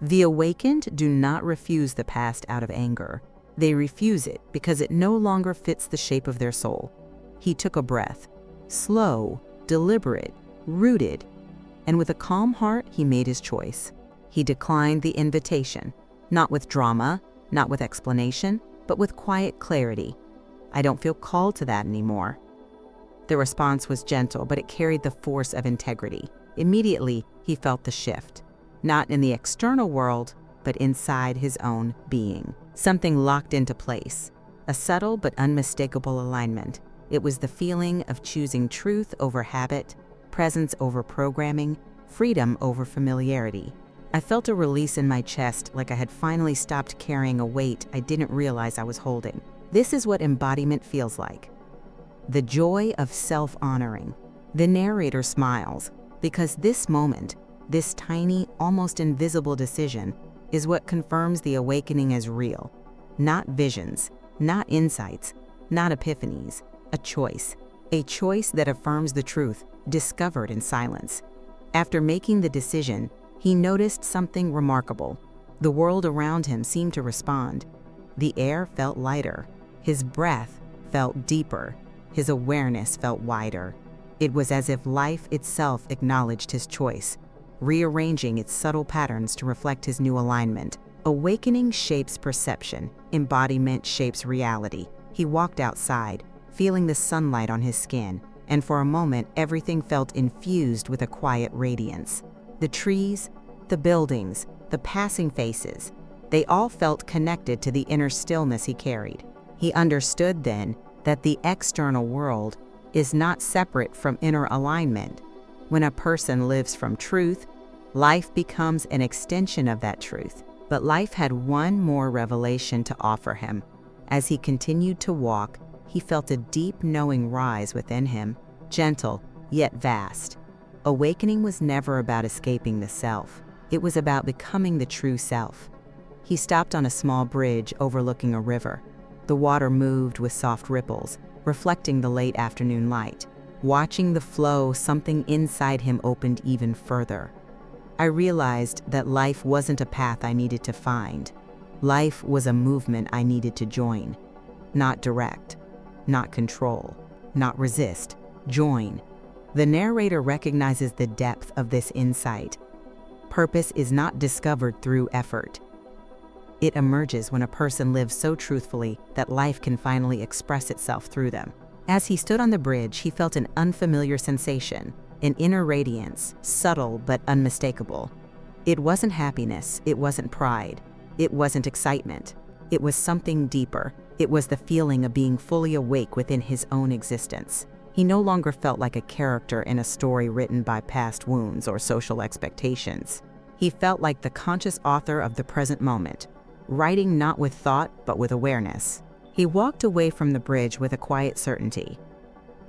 The awakened do not refuse the past out of anger. They refuse it because it no longer fits the shape of their soul. He took a breath, slow, deliberate, rooted, and with a calm heart, he made his choice. He declined the invitation, not with drama, not with explanation, but with quiet clarity. I don't feel called to that anymore. The response was gentle, but it carried the force of integrity. Immediately, he felt the shift, not in the external world, but inside his own being. Something locked into place, a subtle but unmistakable alignment. It was the feeling of choosing truth over habit, presence over programming, freedom over familiarity. I felt a release in my chest, like I had finally stopped carrying a weight I didn't realize I was holding. This is what embodiment feels like. The joy of self-honoring. The narrator smiles, because this moment, this tiny, almost invisible decision, is what confirms the awakening as real. Not visions, not insights, not epiphanies. A choice that affirms the truth discovered in silence. After making the decision, he noticed something remarkable. The world around him seemed to respond. The air felt lighter. His breath felt deeper. His awareness felt wider. It was as if life itself acknowledged his choice, rearranging its subtle patterns to reflect his new alignment. Awakening shapes perception. Embodiment shapes reality. He walked outside, feeling the sunlight on his skin, and for a moment everything felt infused with a quiet radiance. The trees, the buildings, the passing faces, they all felt connected to the inner stillness he carried. He understood then that the external world is not separate from inner alignment. When a person lives from truth, life becomes an extension of that truth. But life had one more revelation to offer him. As he continued to walk, he felt a deep knowing rise within him, gentle yet vast. Awakening was never about escaping the self. It was about becoming the true self. He stopped on a small bridge overlooking a river. The water moved with soft ripples, reflecting the late afternoon light. Watching the flow, something inside him opened even further. I realized that life wasn't a path I needed to find. Life was a movement I needed to join. Not direct, not control, not resist, join. The narrator recognizes the depth of this insight. Purpose is not discovered through effort. It emerges when a person lives so truthfully that life can finally express itself through them. As he stood on the bridge, he felt an unfamiliar sensation, an inner radiance, subtle but unmistakable. It wasn't happiness, it wasn't pride, it wasn't excitement. It was something deeper. It was the feeling of being fully awake within his own existence. He no longer felt like a character in a story written by past wounds or social expectations. He felt like the conscious author of the present moment, writing not with thought but with awareness. He walked away from the bridge with a quiet certainty.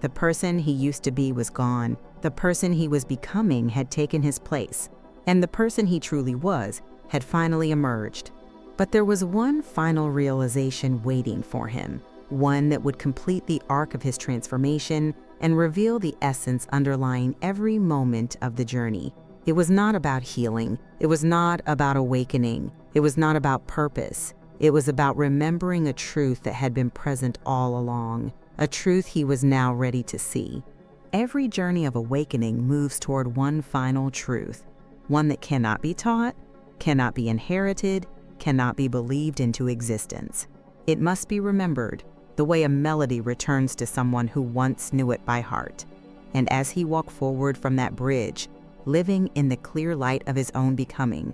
The person he used to be was gone. The person he was becoming had taken his place, and the person he truly was had finally emerged. But there was one final realization waiting for him, one that would complete the arc of his transformation and reveal the essence underlying every moment of the journey. It was not about healing. It was not about awakening. It was not about purpose. It was about remembering a truth that had been present all along, a truth he was now ready to see. Every journey of awakening moves toward one final truth, one that cannot be taught, cannot be inherited, cannot be believed into existence. It must be remembered, the way a melody returns to someone who once knew it by heart. And as he walked forward from that bridge, living in the clear light of his own becoming,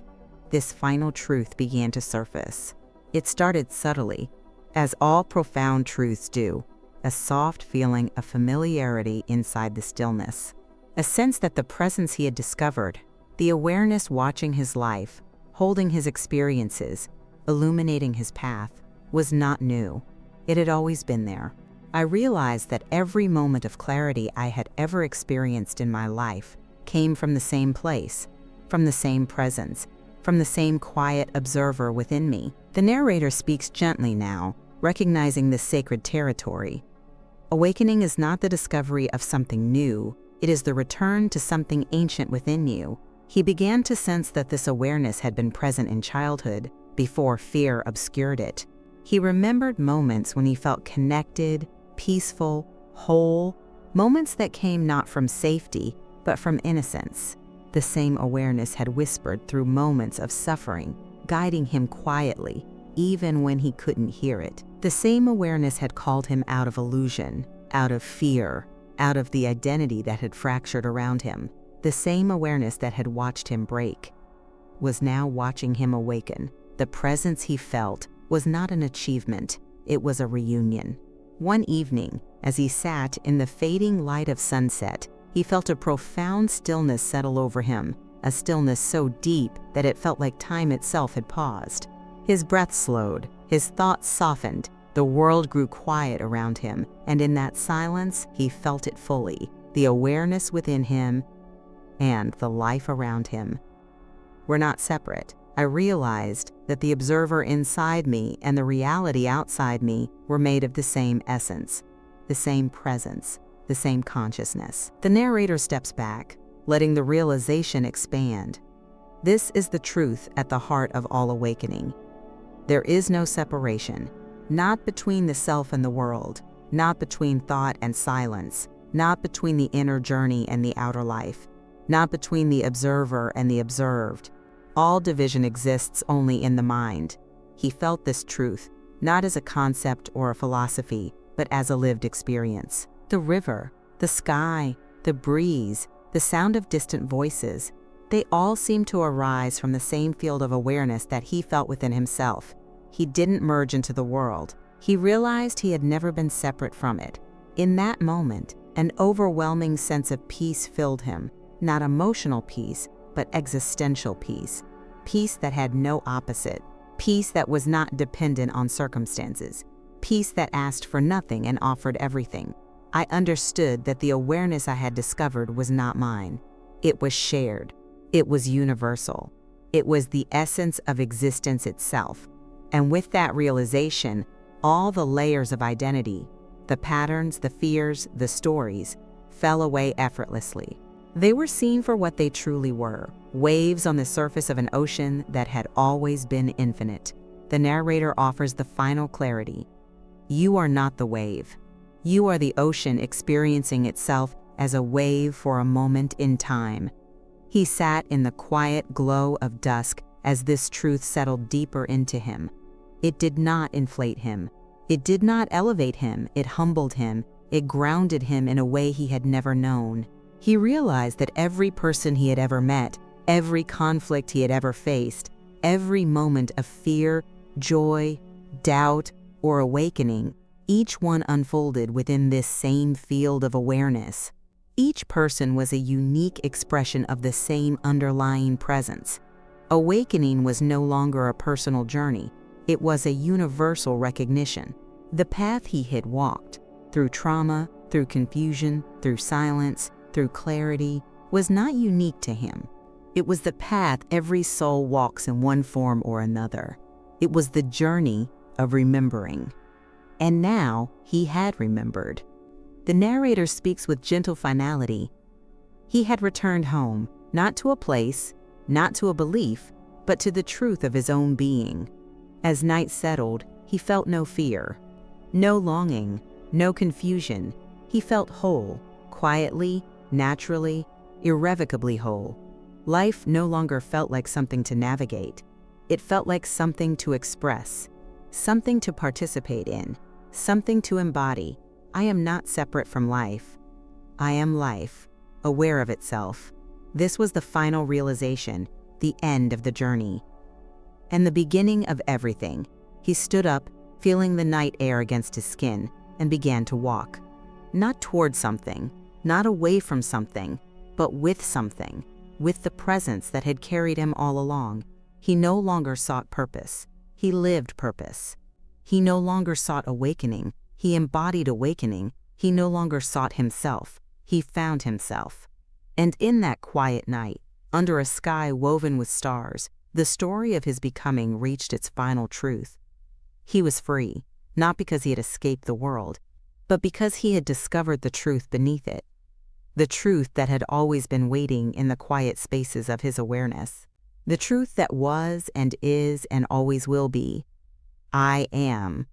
this final truth began to surface. It started subtly, as all profound truths do, a soft feeling of familiarity inside the stillness, a sense that the presence he had discovered, the awareness watching his life, holding his experiences, illuminating his path, was not new. It had always been there. I realized that every moment of clarity I had ever experienced in my life came from the same place, from the same presence, from the same quiet observer within me. The narrator speaks gently now, recognizing this sacred territory. Awakening is not the discovery of something new, it is the return to something ancient within you. He began to sense that this awareness had been present in childhood, before fear obscured it. He remembered moments when he felt connected, peaceful, whole, moments that came not from safety, but from innocence. The same awareness had whispered through moments of suffering, guiding him quietly, even when he couldn't hear it. The same awareness had called him out of illusion, out of fear, out of the identity that had fractured around him. The same awareness that had watched him break was now watching him awaken. The presence he felt was not an achievement, it was a reunion. One evening, as he sat in the fading light of sunset, he felt a profound stillness settle over him, a stillness so deep that it felt like time itself had paused. His breath slowed, his thoughts softened, the world grew quiet around him, and in that silence, he felt it fully, the awareness within him and the life around him were not separate. I realized that the observer inside me and the reality outside me were made of the same essence, the same presence, the same consciousness. The narrator steps back, letting the realization expand. This is the truth at the heart of all awakening. There is no separation, not between the self and the world, not between thought and silence, not between the inner journey and the outer life, not between the observer and the observed. All division exists only in the mind. He felt this truth, not as a concept or a philosophy, but as a lived experience. The river, the sky, the breeze, the sound of distant voices, they all seemed to arise from the same field of awareness that he felt within himself. He didn't merge into the world. He realized he had never been separate from it. In that moment, an overwhelming sense of peace filled him, not emotional peace, but existential peace. Peace that had no opposite. Peace that was not dependent on circumstances. Peace that asked for nothing and offered everything. I understood that the awareness I had discovered was not mine. It was shared. It was universal. It was the essence of existence itself. And with that realization, all the layers of identity, the patterns, the fears, the stories, fell away effortlessly. They were seen for what they truly were, waves on the surface of an ocean that had always been infinite. The narrator offers the final clarity. You are not the wave. You are the ocean experiencing itself as a wave for a moment in time. He sat in the quiet glow of dusk as this truth settled deeper into him. It did not inflate him. It did not elevate him. It humbled him. It grounded him in a way he had never known. He realized that every person he had ever met, every conflict he had ever faced, every moment of fear, joy, doubt, or awakening, each one unfolded within this same field of awareness. Each person was a unique expression of the same underlying presence. Awakening was no longer a personal journey. It was a universal recognition. The path he had walked, through trauma, through confusion, through silence, through clarity, was not unique to him. It was the path every soul walks in one form or another. It was the journey of remembering. And now he had remembered. The narrator speaks with gentle finality. He had returned home, not to a place, not to a belief, but to the truth of his own being. As night settled, he felt no fear, no longing, no confusion. He felt whole, quietly, naturally, irrevocably whole. Life no longer felt like something to navigate. It felt like something to express, something to participate in, something to embody. I am not separate from life. I am life, aware of itself. This was the final realization, the end of the journey, and the beginning of everything. He stood up, feeling the night air against his skin, and began to walk. Not toward something, not away from something, but with something, with the presence that had carried him all along. He no longer sought purpose. He lived purpose. He no longer sought awakening. He embodied awakening. He no longer sought himself. He found himself. And in that quiet night, under a sky woven with stars, the story of his becoming reached its final truth. He was free, not because he had escaped the world, but because he had discovered the truth beneath it. The truth that had always been waiting in the quiet spaces of his awareness. The truth that was and is and always will be. I am.